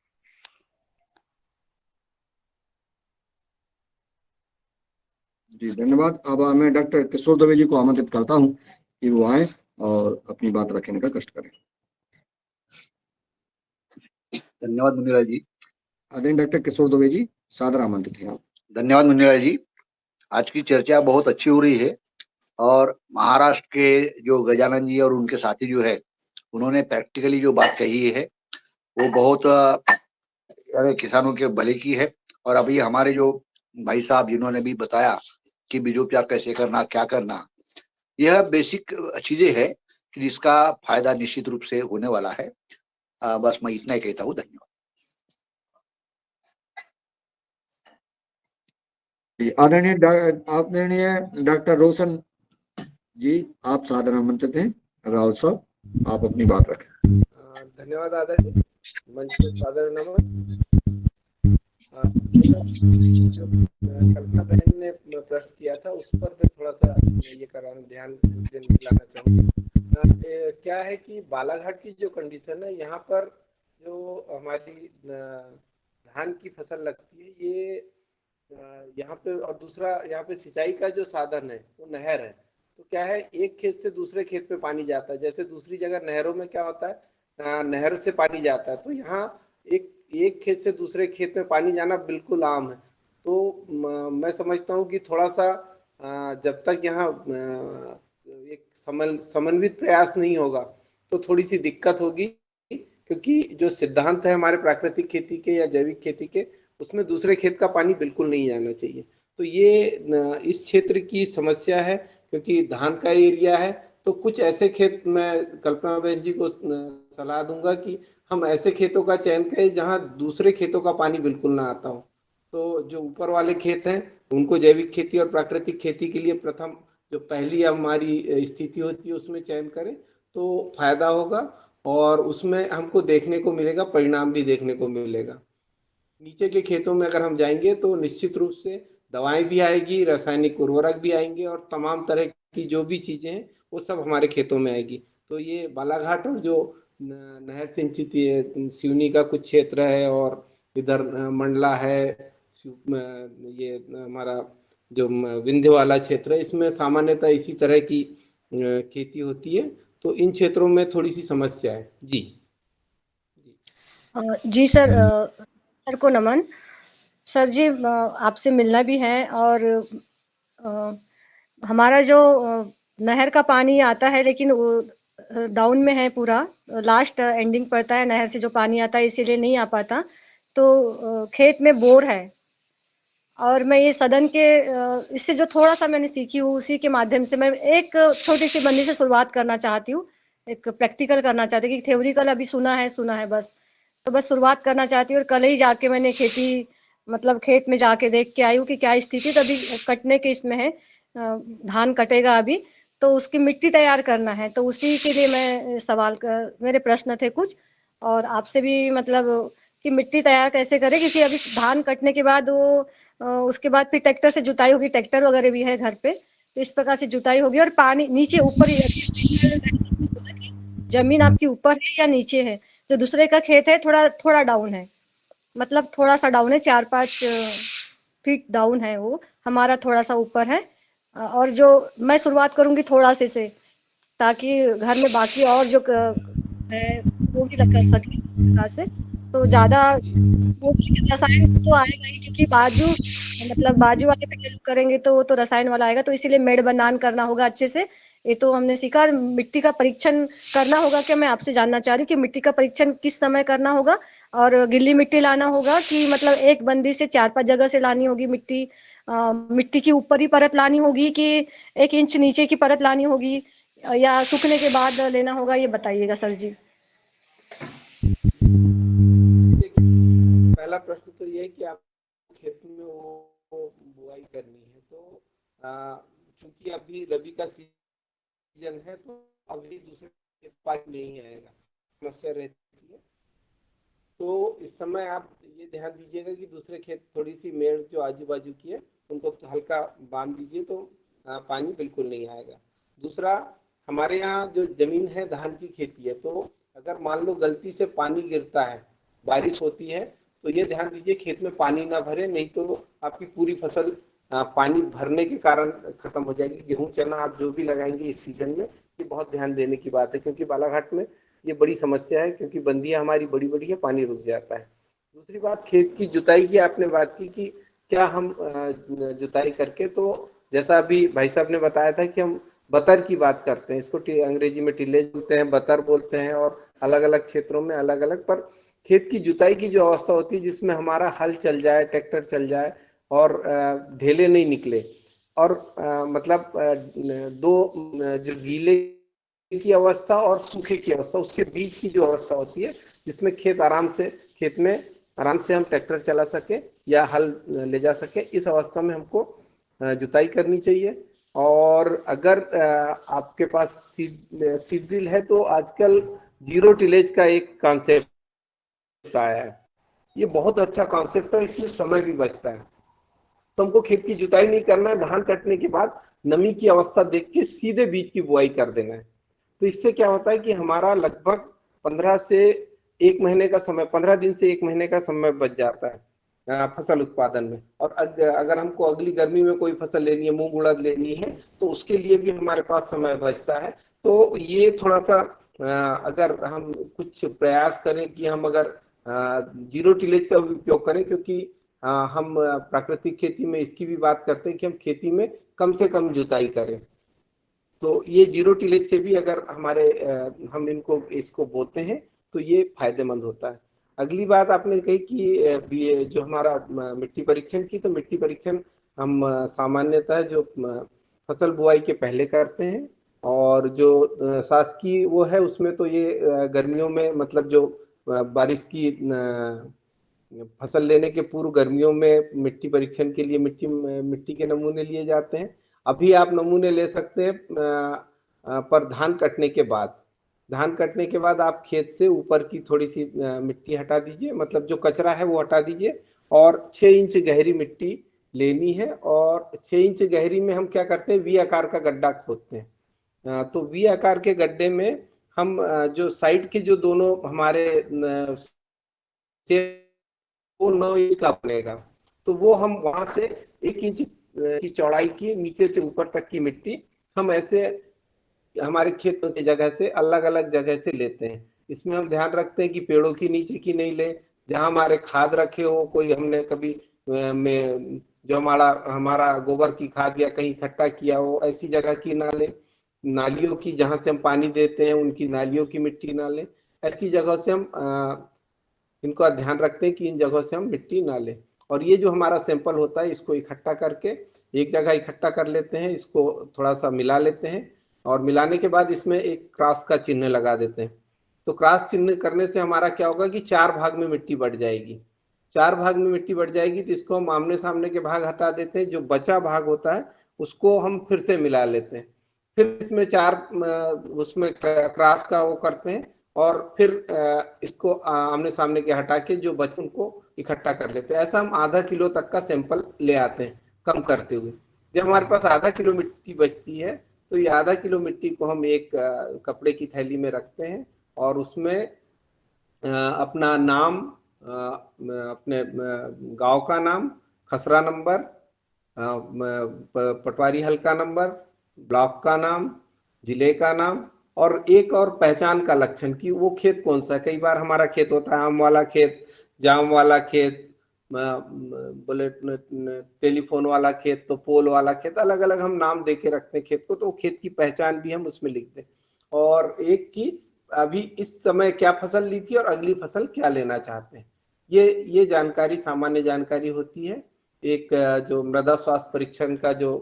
जी धन्यवाद। अब मैं डॉक्टर किशोर दुबे जी को आमंत्रित करता हूँ कि वो आए और अपनी बात रखने का कष्ट करें। धन्यवाद मुनीलाल जी। आदरणीय डॉक्टर किशोर दुबे जी, सादर आमंत्रित हैं आप। धन्यवाद मुनीलाल जी। आज की चर्चा बहुत अच्छी हो रही है, और महाराष्ट्र के जो गजानन जी और उनके साथी जो है, उन्होंने प्रैक्टिकली जो बात कही है वो बहुत किसानों के भले की है। और अभी हमारे जो भाई साहब जिन्होंने भी बताया कि बीजोपचार कैसे करना, क्या करना, यह बेसिक चीजें हैं कि जिसका फायदा निश्चित रूप से होने वाला है। बस मैं इतना ही कहता हूँ। धन्यवाद। आदरणीय डॉक्टर रोशन जी, आप सादर आमंत्रित हैं। राव साहब, आप अपनी बात रखें। धन्यवाद दादाजी, मंच पे सादर नमन। जो कल्पना बहन ने प्रश्न किया था उस पर मैं थोड़ा सा ये कराना ध्यान दिलाना चाहूँगा। क्या है कि बालाघाट की जो कंडीशन है, यहाँ पर जो हमारी धान की फसल लगती है, ये यहाँ पे, और दूसरा यहाँ पे सिंचाई का जो साधन है वो नहर है। तो क्या है, एक खेत से दूसरे खेत में पानी जाता है। जैसे दूसरी जगह नहरों में क्या होता है, नहर से पानी जाता है, तो यहाँ एक एक खेत से दूसरे खेत में पानी जाना बिल्कुल आम है। तो मैं समझता हूँ कि थोड़ा सा जब तक यहाँ एक समन्वित प्रयास नहीं होगा तो थोड़ी सी दिक्कत होगी, क्योंकि जो सिद्धांत है हमारे प्राकृतिक खेती के या जैविक खेती के, उसमें दूसरे खेत का पानी बिल्कुल नहीं जाना चाहिए। तो ये इस क्षेत्र की समस्या है, क्योंकि धान का एरिया है। तो कुछ ऐसे खेत, मैं कल्पना बहन जी को सलाह दूंगा कि हम ऐसे खेतों का चयन करें जहां दूसरे खेतों का पानी बिल्कुल ना आता हो। तो जो ऊपर वाले खेत हैं उनको जैविक खेती और प्राकृतिक खेती के लिए प्रथम जो पहली हमारी स्थिति होती है उसमें चयन करें तो फायदा होगा, और उसमें हमको देखने को मिलेगा, परिणाम भी देखने को मिलेगा। नीचे के खेतों में अगर हम जाएंगे तो निश्चित रूप से दवाएं भी आएगी, रासायनिक उर्वरक भी आएंगे, और तमाम तरह की जो भी चीजें हैं वो सब हमारे खेतों में आएगी। तो ये बालाघाट और जो नहर सिंचित सिवनी का कुछ क्षेत्र है, और इधर मंडला है, ये हमारा जो विंध्य वाला क्षेत्र है, इसमें सामान्यतः इसी तरह की खेती होती है। तो इन क्षेत्रों में थोड़ी सी समस्या है जी। जी सर, सर को नमन। सर जी, आपसे मिलना भी है, और हमारा जो नहर का पानी आता है लेकिन वो डाउन में है पूरा, लास्ट एंडिंग पड़ता है नहर से जो पानी आता है, इसीलिए नहीं आ पाता। तो खेत में बोर है, और मैं ये सदन के इससे जो थोड़ा सा मैंने सीखी हूँ उसी के माध्यम से मैं एक छोटी सी बंदी से शुरुआत करना चाहती हूँ, एक प्रैक्टिकल करना चाहती हूँ, कि थ्योरिकल अभी सुना है बस। तो बस शुरुआत करना चाहती हूँ, और कल ही जाके मैंने खेती, मतलब खेत में जाके देख के आई हूँ कि क्या स्थिति। तो अभी कटने के इसमें है, धान कटेगा अभी, तो उसकी मिट्टी तैयार करना है। तो उसी के लिए मैं मेरे प्रश्न थे कुछ, और आपसे भी मतलब कि मिट्टी तैयार कैसे करें, क्योंकि अभी धान कटने के बाद वो उसके बाद फिर ट्रैक्टर से जुताई होगी, ट्रैक्टर वगैरह भी है घर पे, तो इस प्रकार से जुताई होगी। और पानी नीचे ऊपर ही, जमीन आपकी ऊपर है या नीचे है। तो दूसरे का खेत है थोड़ा थोड़ा डाउन है, मतलब थोड़ा सा डाउन है, 4-5 फीट डाउन है वो, हमारा थोड़ा सा ऊपर है। और जो मैं शुरुआत करूंगी थोड़ा से, ताकि घर में बाकी और जो है वो भी कर सके इस प्रकार से। तो ज़्यादा वो भी रसायन तो आएगा ही, क्योंकि बाजू वाले पे करेंगे तो वो तो रसायन वाला आएगा। तो इसीलिए मेड़ बनान करना होगा अच्छे से। ये तो हमने सीखा। और मिट्टी का परीक्षण करना होगा क्या, मैं आपसे जानना चाह रही हूँ कि मिट्टी का परीक्षण किस समय करना होगा, और गिल्ली मिट्टी लाना होगा कि मतलब एक बंदी से 4-5 जगह से लानी होगी मिट्टी, मिट्टी की ऊपर ही परत लानी होगी कि 1 इंच नीचे की परत लानी होगी, या सूखने के बाद लेना होगा, ये बताइएगा सर जी। पहला प्रश्न तो ये है कि आप खेत में वो बुआई करनी है, तो चूंकि अभी रबी का सीजन है तो अभी दूसरे खेत पानी नहीं आएगा, समस्या रहती है। तो इस समय आप ये ध्यान दीजिएगा कि दूसरे खेत थोड़ी सी मेड़ जो आजू बाजू की है उनको हल्का बांध दीजिए, तो पानी बिल्कुल नहीं आएगा। दूसरा, हमारे यहाँ जो जमीन है धान की खेती है, तो अगर मान लो गलती से पानी गिरता है, बारिश होती है, तो ये ध्यान दीजिए खेत में पानी ना भरे, नहीं तो आपकी पूरी फसल पानी भरने के कारण खत्म हो जाएगी। गेहूं चना आप जो भी लगाएंगे इस सीजन में, ये बहुत ध्यान देने की बात है, क्योंकि बालाघाट में ये बड़ी समस्या है, क्योंकि बंदियां हमारी बड़ी बड़ी है, पानी रुक जाता है। दूसरी बात, खेत की जुताई की आपने बात की कि क्या हम जुताई करके, तो जैसा अभी भाई साहब ने बताया था कि हम बतर की बात करते हैं, इसको अंग्रेजी में टिलेज बोलते हैं, बतर बोलते हैं, और अलग अलग क्षेत्रों में अलग अलग। पर खेत की जुताई की जो अवस्था होती है जिसमें हमारा हल चल जाए, ट्रैक्टर चल जाए और ढेले नहीं निकले, और मतलब दो जो गीले की अवस्था और सूखे की अवस्था, उसके बीच की जो अवस्था होती है जिसमें खेत में आराम से हम ट्रैक्टर चला सके या हल ले जा सके, इस अवस्था में हमको जुताई करनी चाहिए। और अगर आपके पास सीड ड्रिल है तो आजकल जीरो टिलेज का एक कॉन्सेप्ट आया है, ये बहुत अच्छा कॉन्सेप्ट है, इसमें समय भी बचता है। तो हमको खेत की जुताई नहीं करना है, धान कटने के बाद नमी की अवस्था देख के सीधे बीज की बुआई कर देना है। तो इससे क्या होता है कि हमारा लगभग 15 दिन से 1 महीने का समय बच जाता है। फसल उत्पादन में। और अगर हमको अगली गर्मी में कोई फसल लेनी है, मूंग उड़द लेनी है, तो उसके लिए भी हमारे पास समय बचता है। तो ये थोड़ा सा अगर हम कुछ प्रयास करें कि हम अगर जीरो टिलेज का भी उपयोग करें, क्योंकि हम प्राकृतिक खेती में इसकी भी बात करते हैं कि हम खेती में कम से कम जुताई करें। तो ये जीरो टिलेज से भी अगर हम इसको बोते हैं तो ये फायदेमंद होता है। अगली बात आपने कही कि ये जो हमारा मिट्टी परीक्षण की, तो मिट्टी परीक्षण हम सामान्यतः जो फसल बुआई के पहले करते हैं, और जो शासकीय वो है उसमें तो ये गर्मियों में, मतलब जो बारिश की फसल लेने के पूर्व गर्मियों में मिट्टी परीक्षण के लिए मिट्टी के नमूने लिए जाते हैं। अभी आप नमूने ले सकते हैं पर धान कटने के बाद। धान कटने के बाद आप खेत से ऊपर की थोड़ी सी मिट्टी हटा दीजिए, मतलब जो कचरा है वो हटा दीजिए, और 6 इंच गहरी मिट्टी लेनी है। और 6 इंच गहरी में हम क्या करते हैं, वी आकार का गड्ढा खोदते हैं। तो वी आकार के गड्ढे में हम जो साइड के जो दोनों हमारे वो 9 इंच का बनेगा, तो वो हम वहां से 1 इंच की चौड़ाई की नीचे से ऊपर तक की मिट्टी हम ऐसे हमारे खेतों की जगह से अलग अलग जगह से लेते हैं। इसमें हम ध्यान रखते हैं कि पेड़ों की नीचे की नहीं ले, जहां हमारे खाद रखे हो, कोई हमने कभी में जो हमारा गोबर की खाद या कहीं इकट्ठा किया हो, ऐसी जगह की ना ले। नालियों की, जहां से हम पानी देते हैं उनकी नालियों की मिट्टी ना ले। ऐसी जगहों से हम इनका ध्यान रखते हैं कि इन जगहों से हम मिट्टी ना लें। और ये जो हमारा सैंपल होता है, इसको इकट्ठा करके एक जगह इकट्ठा कर लेते हैं, इसको थोड़ा सा मिला लेते हैं, और मिलाने के बाद इसमें एक क्रॉस का चिन्ह लगा देते हैं। तो क्रॉस चिन्ह करने से हमारा क्या होगा कि 4 भाग में मिट्टी बढ़ जाएगी। 4 भाग में मिट्टी बढ़ जाएगी, तो इसको हम आमने सामने के भाग हटा देते हैं, जो बचा भाग होता है उसको हम फिर से मिला लेते हैं। फिर इसमें 4 उसमें क्रॉस का वो करते हैं, और फिर इसको आमने सामने के हटा के जो बचे उनको इकट्ठा कर लेते हैं। ऐसा हम आधा किलो तक का सैंपल ले आते हैं, कम करते हुए। जब हमारे पास आधा किलो मिट्टी बचती है, तो ये आधा किलो मिट्टी को हम एक कपड़े की थैली में रखते हैं, और उसमें अपना नाम, अपने गांव का नाम, खसरा नंबर, पटवारी हल्का नंबर, ब्लॉक का नाम, जिले का नाम, और एक और पहचान का लक्षण कि वो खेत कौन सा है। कई बार हमारा खेत होता है आम वाला खेत, जाम वाला खेत, बोले टेलीफोन वाला खेत, तो पोल वाला खेत, अलग अलग हम नाम दे के रखते हैं खेत को, तो खेत की पहचान भी हम उसमें लिखते हैं। और एक की अभी इस समय क्या फसल ली थी और अगली फसल क्या लेना चाहते हैं, ये जानकारी सामान्य जानकारी होती है। एक जो मृदा स्वास्थ्य परीक्षण का जो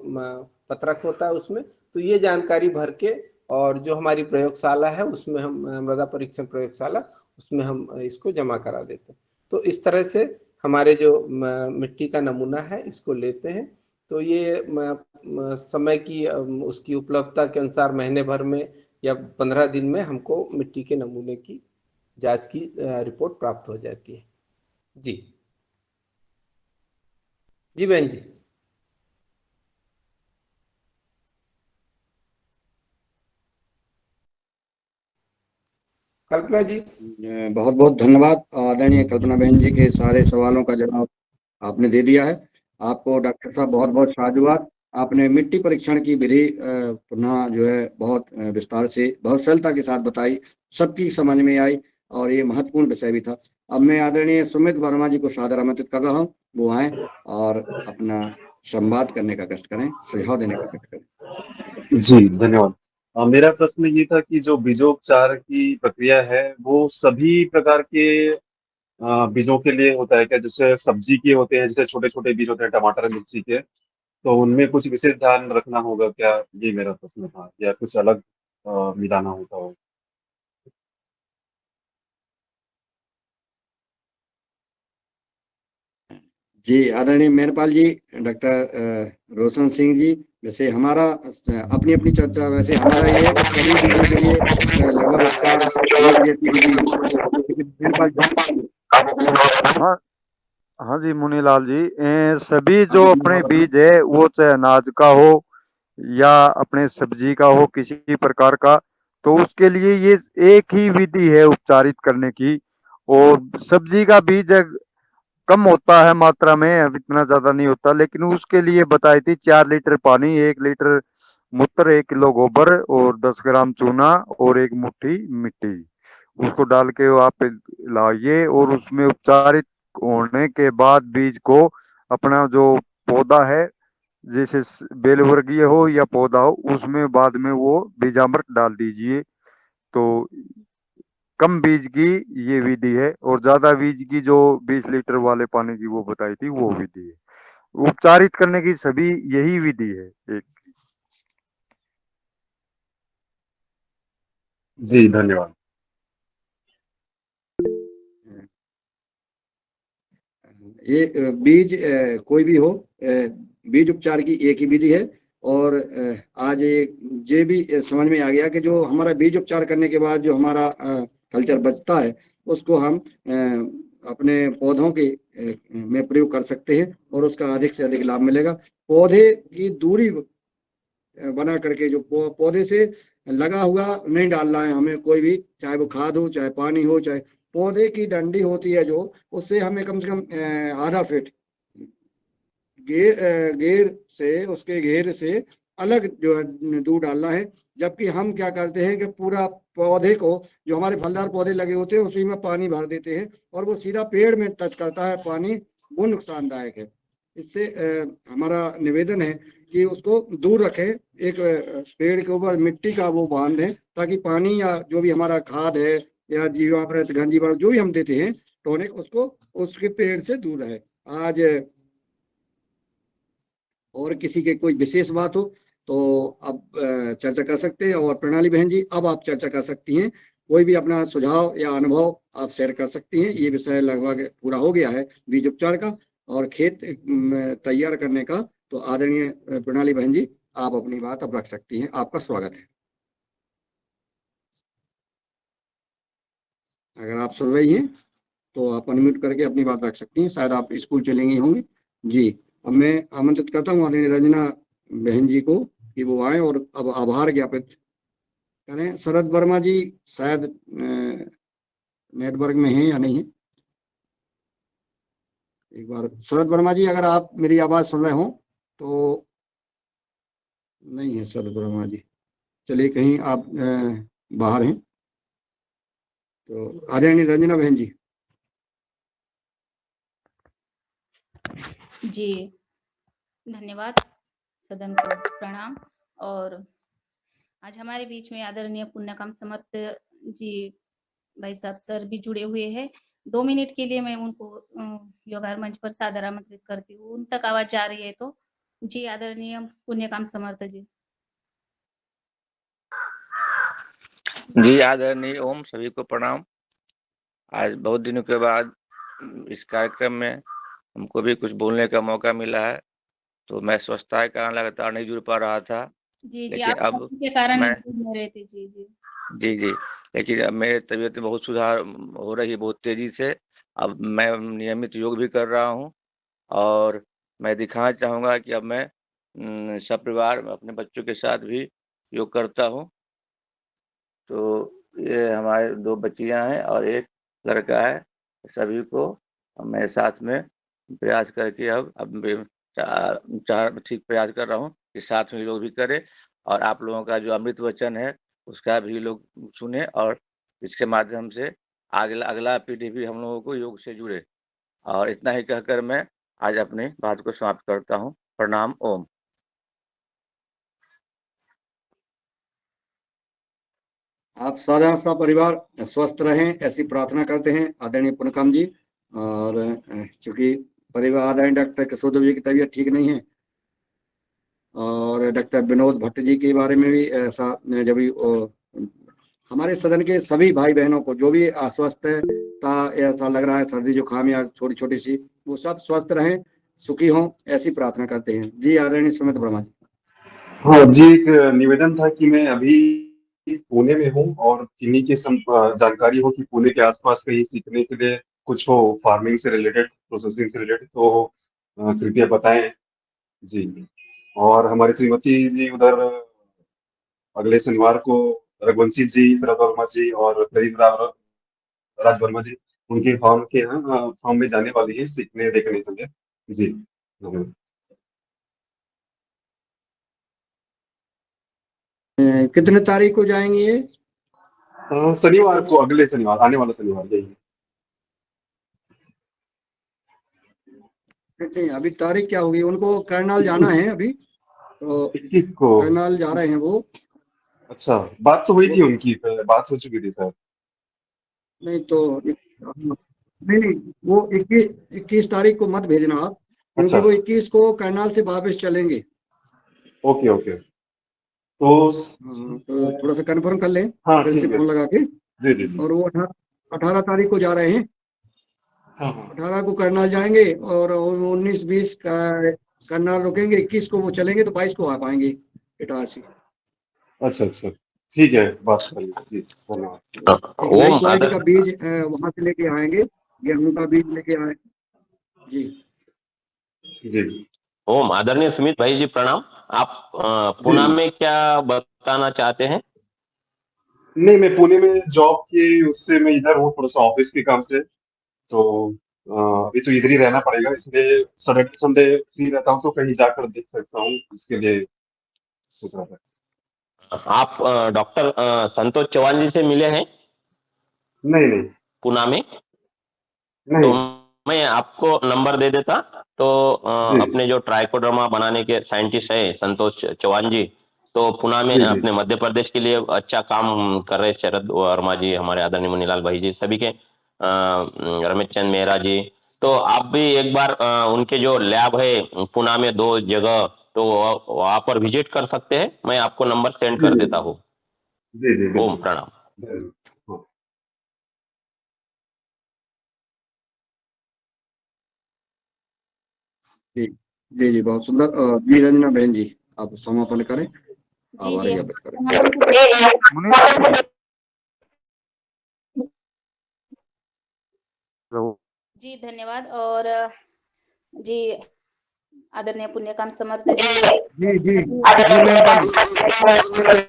पत्रक होता है उसमें, तो ये जानकारी भर के, और जो हमारी प्रयोगशाला है उसमें हम मृदा परीक्षण प्रयोगशाला, उसमें हम इसको जमा करा देते हैं। तो इस तरह से हमारे जो मिट्टी का नमूना है इसको लेते हैं। तो ये समय की उसकी उपलब्धता के अनुसार महीने भर में या 15 दिन में हमको मिट्टी के नमूने की जांच की रिपोर्ट प्राप्त हो जाती है। जी जी बहन जी। कल्पना जी। बहुत बहुत धन्यवाद आदरणीय कल्पना बहन जी के सारे सवालों का जवाब आपने दे दिया है। आपको डॉक्टर साहब बहुत बहुत साधुवाद। आपने मिट्टी परीक्षण की विधि पुनः जो है बहुत विस्तार से, बहुत सरलता के साथ बताई, सबकी समझ में आई, और ये महत्वपूर्ण विषय भी था। अब मैं आदरणीय सुमित वर्मा जी को सादर आमंत्रित कर रहा हूँ, वो आए और अपना संवाद करने का कष्ट करें, सुझाव देने का कष्ट करें। जी धन्यवाद। मेरा प्रश्न ये था कि जो बीजोपचार की प्रक्रिया है वो सभी प्रकार के बीजों के लिए होता है क्या? जैसे सब्जी के होते हैं, जैसे छोटे छोटे बीज होते हैं टमाटर मिर्ची के, तो उनमें कुछ विशेष ध्यान रखना होगा क्या? ये मेरा प्रश्न था, या कुछ अलग मिलाना होता हो? जी आदरणीय मेहरपाल जी, डॉक्टर रोशन सिंह जी, वैसे हमारा अपनी अपनी चर्चा, वैसे हमारा ये है कि सभी बीजों के लिए लगभग उपचार एक जैसी विधि है। लेकिन मेहरपाल जी, हाँ हाँ जी मुनीलाल जी, सभी जो अपने बीज है वो चाहे अनाज का हो या अपने सब्जी का हो, किसी प्रकार का, तो उसके लिए ये एक ही विधि है उपचारित करने की। और सब्जी का बीज कम होता है मात्रा में, अब इतना ज्यादा नहीं होता, लेकिन उसके लिए बताई थी 4 लीटर पानी, 1 लीटर मूत्र, 1 किलो गोबर और 10 ग्राम चूना और 1 मुट्ठी मिट्टी, उसको डाल के वो आप लाइए और उसमें उपचारित होने के बाद बीज को अपना जो पौधा है, जैसे बेल वर्गीय हो या पौधा हो, उसमें बाद में वो बीजामृत डाल दीजिए। तो कम बीज की ये विधि है, और ज्यादा बीज की जो 20 लीटर वाले पानी की वो बताई थी वो विधि है। उपचारित करने की सभी यही विधि है एक। जी धन्यवाद। ये बीज कोई भी हो, बीज उपचार की एक ही विधि है। और आज ये भी समझ में आ गया कि जो हमारा बीज उपचार करने के बाद जो हमारा कल्चर बचता है उसको हम अपने पौधों के में प्रयोग कर सकते हैं और उसका अधिक से अधिक लाभ मिलेगा। पौधे की दूरी बना करके जो पौधे से लगा हुआ नहीं डालना है हमें कोई भी, चाहे वो खाद हो, चाहे पानी हो, चाहे पौधे की डंडी होती है जो, उससे हमें कम से कम आधा फीट घेर से, उसके घेर से अलग जो है दूर डालना है। जबकि हम क्या करते हैं कि पूरा पौधे को, जो हमारे फलदार पौधे लगे होते हैं उसी में पानी भर देते हैं और वो सीधा पेड़ में टच करता है पानी, वो नुकसानदायक है। इससे हमारा निवेदन है कि उसको दूर रखें, एक पेड़ के ऊपर मिट्टी का वो बांध दें ताकि पानी या जो भी हमारा खाद है या जीवामृत, घन जीवामृत जो भी हम देते हैं टॉनिक, उसको उसके पेड़ से दूर रहे। आज और किसी के कोई विशेष बात हो तो अब चर्चा कर सकते हैं। और प्रणाली बहन जी, अब आप चर्चा कर सकती हैं, कोई भी अपना सुझाव या अनुभव आप शेयर कर सकती हैं। ये विषय लगभग पूरा हो गया है बीज उपचार का और खेत तैयार करने का। तो आदरणीय प्रणाली बहन जी, आप अपनी बात अब रख सकती हैं, आपका स्वागत है। अगर आप सुन रही हैं तो आप अनम्यूट करके अपनी बात रख सकती हैं, शायद आप स्कूल चलेंगी होंगी। जी, अब मैं आमंत्रित करता हूँ आदरणीय रंजना बहन जी को कि वो आए और अब आभार ज्ञापित करें। शरद वर्मा जी शायद नेटवर्क में हैं या नहीं है, एक बार शरद वर्मा जी अगर आप मेरी आवाज सुन रहे हो तो। नहीं है शरद वर्मा जी, चलिए कहीं आप बाहर हैं। तो आदरणीय रंजना बहन जी। जी धन्यवाद, सदन को प्रणाम। और आज हमारे बीच में आदरणीय पुण्यकाम समर्थ जी भाई साहब सर भी जुड़े हुए हैं। 2 मिनट के लिए मैं उनको योगार मंच पर सादर आमंत्रित करती हूँ। उन तक आवाज जा रही है तो? जी आदरणीय पुण्यकाम समर्थ जी। जी आदरणीय ओम, सभी को प्रणाम। आज बहुत दिनों के बाद इस कार्यक्रम में हमको भी कुछ बोलने का मौका मिला है। तो मैं स्वच्छता के कारण लगातार नहीं जुड़ पा रहा था, जी लेकिन आप अब के कारण मैं जुड़ रहे थे। जी जी जी लेकिन अब मेरी तबीयत में बहुत सुधार हो रही है, बहुत तेजी से। अब मैं नियमित योग भी कर रहा हूँ और मैं दिखाना चाहूँगा कि अब मैं सपरिवार अपने बच्चों के साथ भी योग करता हूँ। तो ये हमारे 2 बच्चियाँ हैं और 1 लड़का है। सभी को मैं साथ में प्रयास करके अब चार ठीक प्रयास कर रहा हूँ कि साथ में लोग भी करें और आप लोगों का जो अमृत वचन है उसका भी लोग सुने और इसके माध्यम से अगला पीढ़ी भी हम लोगों को योग से जुड़े। और इतना ही कहकर मैं आज अपनी बात को समाप्त करता हूँ। प्रणाम, ओम। आप सारा सा परिवार स्वस्थ रहें, ऐसी प्रार्थना करते हैं आदरणीय पुनकाम जी। और चूंकि परिवार आदरणीय डॉक्टर किशोर देव जी की तबीयत ठीक नहीं है और डॉक्टर विनोद भट्ट जी के बारे में भी ऐसा जब भी हमारे सदन के सभी भाई बहनों को जो भी अस्वस्थ है ऐसा लग रहा है, सर्दी जुकाम या छोटी छोटी सी, वो सब स्वस्थ रहें, सुखी हों, ऐसी प्रार्थना करते हैं। जी आदरणीय सुमित वर्मा जी। हाँ जी, एक निवेदन था कि मैं अभी पुणे में हूँ और किन्हीं की जानकारी हो कि पुणे के आसपास कहीं सीखने के लिए कुछ हो फार्मिंग से रिलेटेड, प्रोसेसिंग से रिलेटेड, तो कृपया बताएं। जी, और हमारी श्रीमती जी उधर अगले शनिवार को, रघुवंशी जी, शरद वर्मा जी और प्रदीप राज वर्मा जी उनके फार्म के यहाँ फार्म में जाने वाली है सीखने देखने के लिए। जी। कितने तारीख को जाएंगे ये? शनिवार को, अगले शनिवार, आने वाला शनिवार यही। नहीं, अभी तारीख क्या होगी? उनको करनाल जाना है अभी, तो 21 को। करनाल जा रहे हैं वो। अच्छा, बात तो हुई थी उनकी, बात हो चुकी थी सर। नहीं तो नहीं नहीं, वो 21 तारीख को मत भेजना आप, क्योंकि अच्छा। वो 21 को करनाल से वापस चलेंगे। Okay okay. तो तो थोड़ा सा कंफर्म कर लें हाँ फिर से ठीक है। फोन लगा के। जी जी जी। और वो 18 तारीख को जा रहे हैं। हाँ हाँ। 18 को करनाल जाएंगे और 19-20 का करनाल रुकेंगे, 21 को वो चलेंगे, तो 22 को आ पाएंगे इटारसी। अच्छा अच्छा, ठीक है, बात कर लीजिए जी, धन्यवाद। एक नई क्वालिटी का बीज वहां से लेके आएंगे, गेहूं का बीज लेके आए। जी जी। ओम आदरणीय सुमित भाई जी प्रणाम। आप जी पुणे जी। में क्या बताना चाहते हैं? नहीं, मैं पुणे में जॉब की उससे मैं इधर हूँ, थोड़ा सा ऑफिस के काम से। तो अभी तो इधर ही रहना पड़ेगा, इसलिए सैटरडे संडे फ्री रहता हूँ तो कहीं जाकर देख सकता हूँ, इसके लिए सोच रहा था। आप डॉक्टर संतोष चौहान जी से मिले हैं नहीं नहीं पुणे में? तो नहीं। मैं आपको नंबर दे देता। तो जी अपने जो ट्राइकोडर्मा बनाने के साइंटिस्ट हैं संतोष चौहान जी, तो पुणे में जी जी। अपने मध्य प्रदेश के लिए अच्छा काम कर रहे हैं। शरद वर्मा जी, हमारे आदरणीय मुनीलाल भाई जी, सभी के रमेश चंद मेहरा जी। तो आप भी एक बार उनके जो लैब है पुणे में 2 जगह, तो वहां पर विजिट कर सकते हैं। मैं आपको नंबर सेंड जी कर जी देता हूँ। जी जी, ओम बिल्कुल। प्रणाम। जरूर। हाँ। जी जी जी, बहुत सुंदर। जी रंजना बहन जी, आप समापन करें, जी आभार जी ज्ञापित करें। जी धन्यवाद। और जी आदरणीय पुण्यकाम समर्थ जी, जी जी जी मैम बोलिए।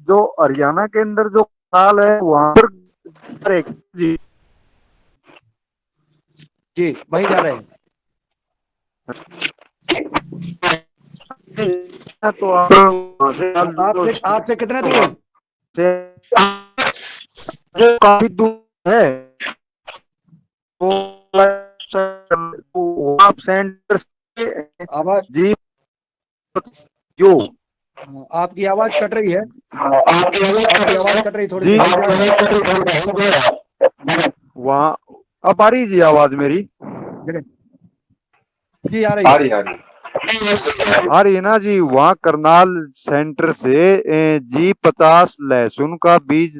जो हरियाणा के अंदर जो साल है वहां पर जी जी वहीं जा रहे हैं। तो आप वहाँ से आपसे कितने दूर है? जो काफी दूर है, तो आप सेंटर से आवाज जी जो आपकी आवाज कट रही है, आपकी आवाज कट रही, थोड़ी जी सी वहाँ अब आ रही जी आवाज मेरी? जी आ रही आ है। रही आ रही। आ रही है ना जी? वहाँ करनाल सेंटर से G50 लहसुन का बीज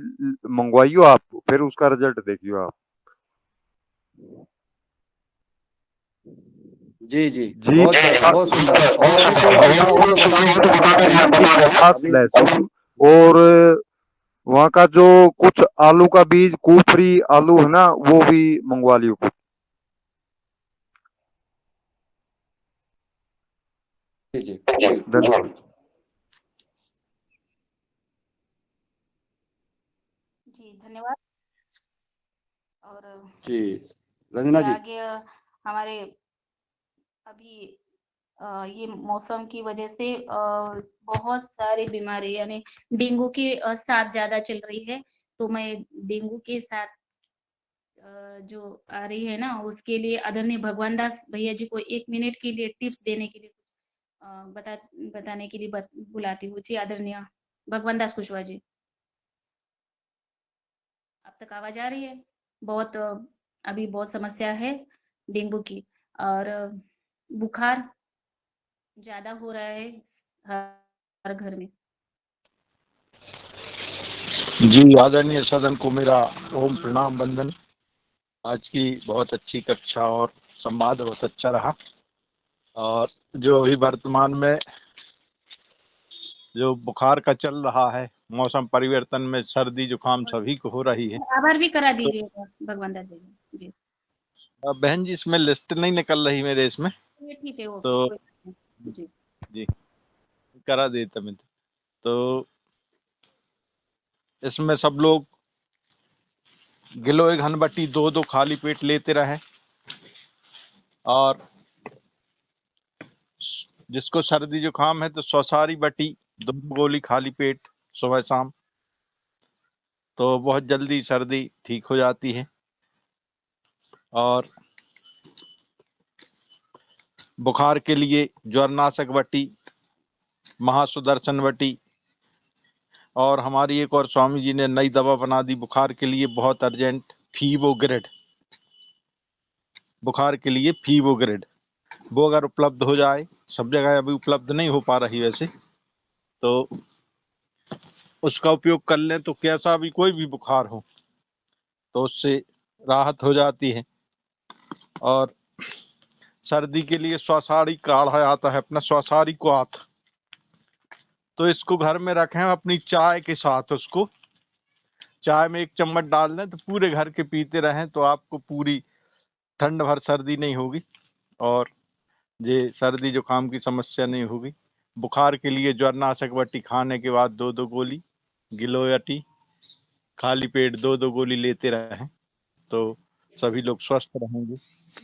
मंगवाइयो आप, फिर उसका रिजल्ट देखियो आप। जी जी जी बहुत सुंदर। और भी कोई सुझाव हो तो G50 लहसुन, और वहाँ का जो कुछ आलू का बीज, कुफरी आलू है ना, वो भी मंगवा लियो कुछ। जी जी धन्यवाद। जी धन्यवाद। और जी रंजना जी। आगे हमारे अभी ये मौसम की वजह से बहुत सारी बीमारी यानी डेंगू की साथ ज्यादा चल रही है। तो मैं डेंगू के साथ जो आ रही है ना, उसके लिए आदरणीय भगवान दास भैया जी को 1 मिनट के लिए टिप्स देने के लिए बताने के लिए बुलाती हूँ। जी आदरणीय भगवान दास कुशवाहा जी, अब तक आवाज आ रही है? बहुत अभी बहुत समस्या है डेंगू की, और बुखार ज्यादा हो रहा है हर घर में। जी आदरणीय सदन को मेरा ओम प्रणाम वंदन। आज की बहुत अच्छी कक्षा और संवाद बहुत अच्छा रहा। और जो अभी वर्तमान में जो बुखार का चल रहा है, मौसम परिवर्तन में सर्दी जुकाम सभी को हो रही है। आभार भी करा दीजिएगा भगवान दास भैया जी। बहन जी इसमें लिस्ट नहीं निकल रही मेरे इसमें, ये ठीक है, वो तो जी जी करा देता मैं। तो इसमें सब लोग गिलोय घनबट्टी 2-2 खाली पेट लेते रहें। और जिसको सर्दी जुकाम है तो सौसारी बटी 2 गोली खाली पेट सुबह शाम, तो बहुत जल्दी सर्दी ठीक हो जाती है। और बुखार के लिए ज्वरनाशक बटी, महासुदर्शन बटी, और हमारी एक और स्वामी जी ने नई दवा बना दी बुखार के लिए बहुत अर्जेंट, फीवोग्रिड। बुखार के लिए फीवोग्रिड, वो अगर उपलब्ध हो जाए, सब जगह अभी उपलब्ध नहीं हो पा रही वैसे, तो उसका उपयोग कर लें तो कैसा भी कोई भी बुखार हो तो उससे राहत हो जाती है। और सर्दी के लिए स्वसाड़ी काढ़ा आता है अपना, स्वसाड़ी को आता, तो इसको घर में रखें अपनी चाय के साथ, उसको चाय में 1 चम्मच डाल दें तो पूरे घर के पीते रहें, तो आपको पूरी ठंड भर सर्दी नहीं होगी और ये सर्दी जुकाम की समस्या नहीं होगी। बुखार के लिए ज्वरनाशक बटी खाने के बाद 2-2 गोली, गिलोयटी खाली पेट 2-2 गोली लेते रहें, तो सभी लोग स्वस्थ रहेंगे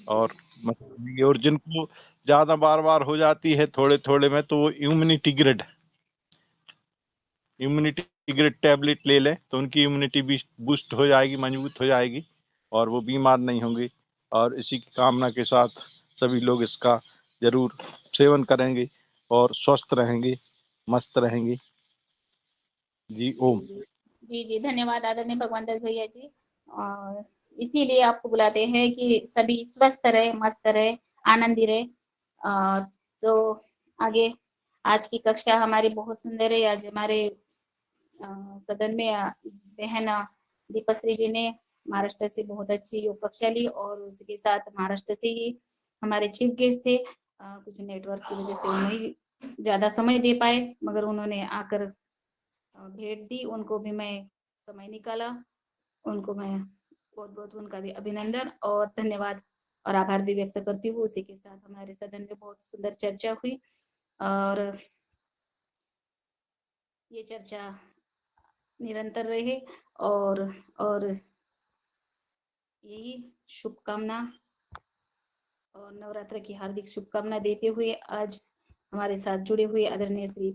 और मस्त रहेंगे। और जिनको ज्यादा बार-बार हो जाती है थोड़े-थोड़े में, तो वो इम्यूनिटी ग्रिड टैबलेट ले लें, तो उनकी इम्यूनिटी भी बूस्ट हो जाएगी, मजबूत हो जाएगी और वो बीमार नहीं होंगे। और इसी की कामना के साथ सभी लोग इसका जरूर सेवन करेंगे और स्वस्थ रहेंगे, मस्त रहेंगे। जी ओम। जी जी, धन्यवाद आदरणीय भगवान दास भैया जी। और इसीलिए आपको बुलाते हैं कि सभी स्वस्थ रहे, मस्त रहे, आनंदी रहे। तो आगे आज की कक्षा हमारी बहुत सुंदर है। आज हमारे सदन में बहन दीपश्री जी ने महाराष्ट्र से बहुत अच्छी योग कक्षा ली और उसके साथ महाराष्ट्र से ही हमारे चीफ गेस्ट थे। कुछ नेटवर्क की वजह से उन्हें ज्यादा समय दे पाए, मगर उन्होंने आकर भेंट दी, उनको भी मैं समय निकाला, उनको मैं बहुत बहुत उनका भी अभिनंदन और धन्यवाद और आभार भी व्यक्त करती हूँ। उसी के साथ हमारे सदन में बहुत सुंदर चर्चा हुई और ये चर्चा निरंतर रहे और यही शुभकामना और नवरात्र की हार्दिक शुभकामना देते हुए आज हमारे साथ जुड़े हुए आदरणीय श्री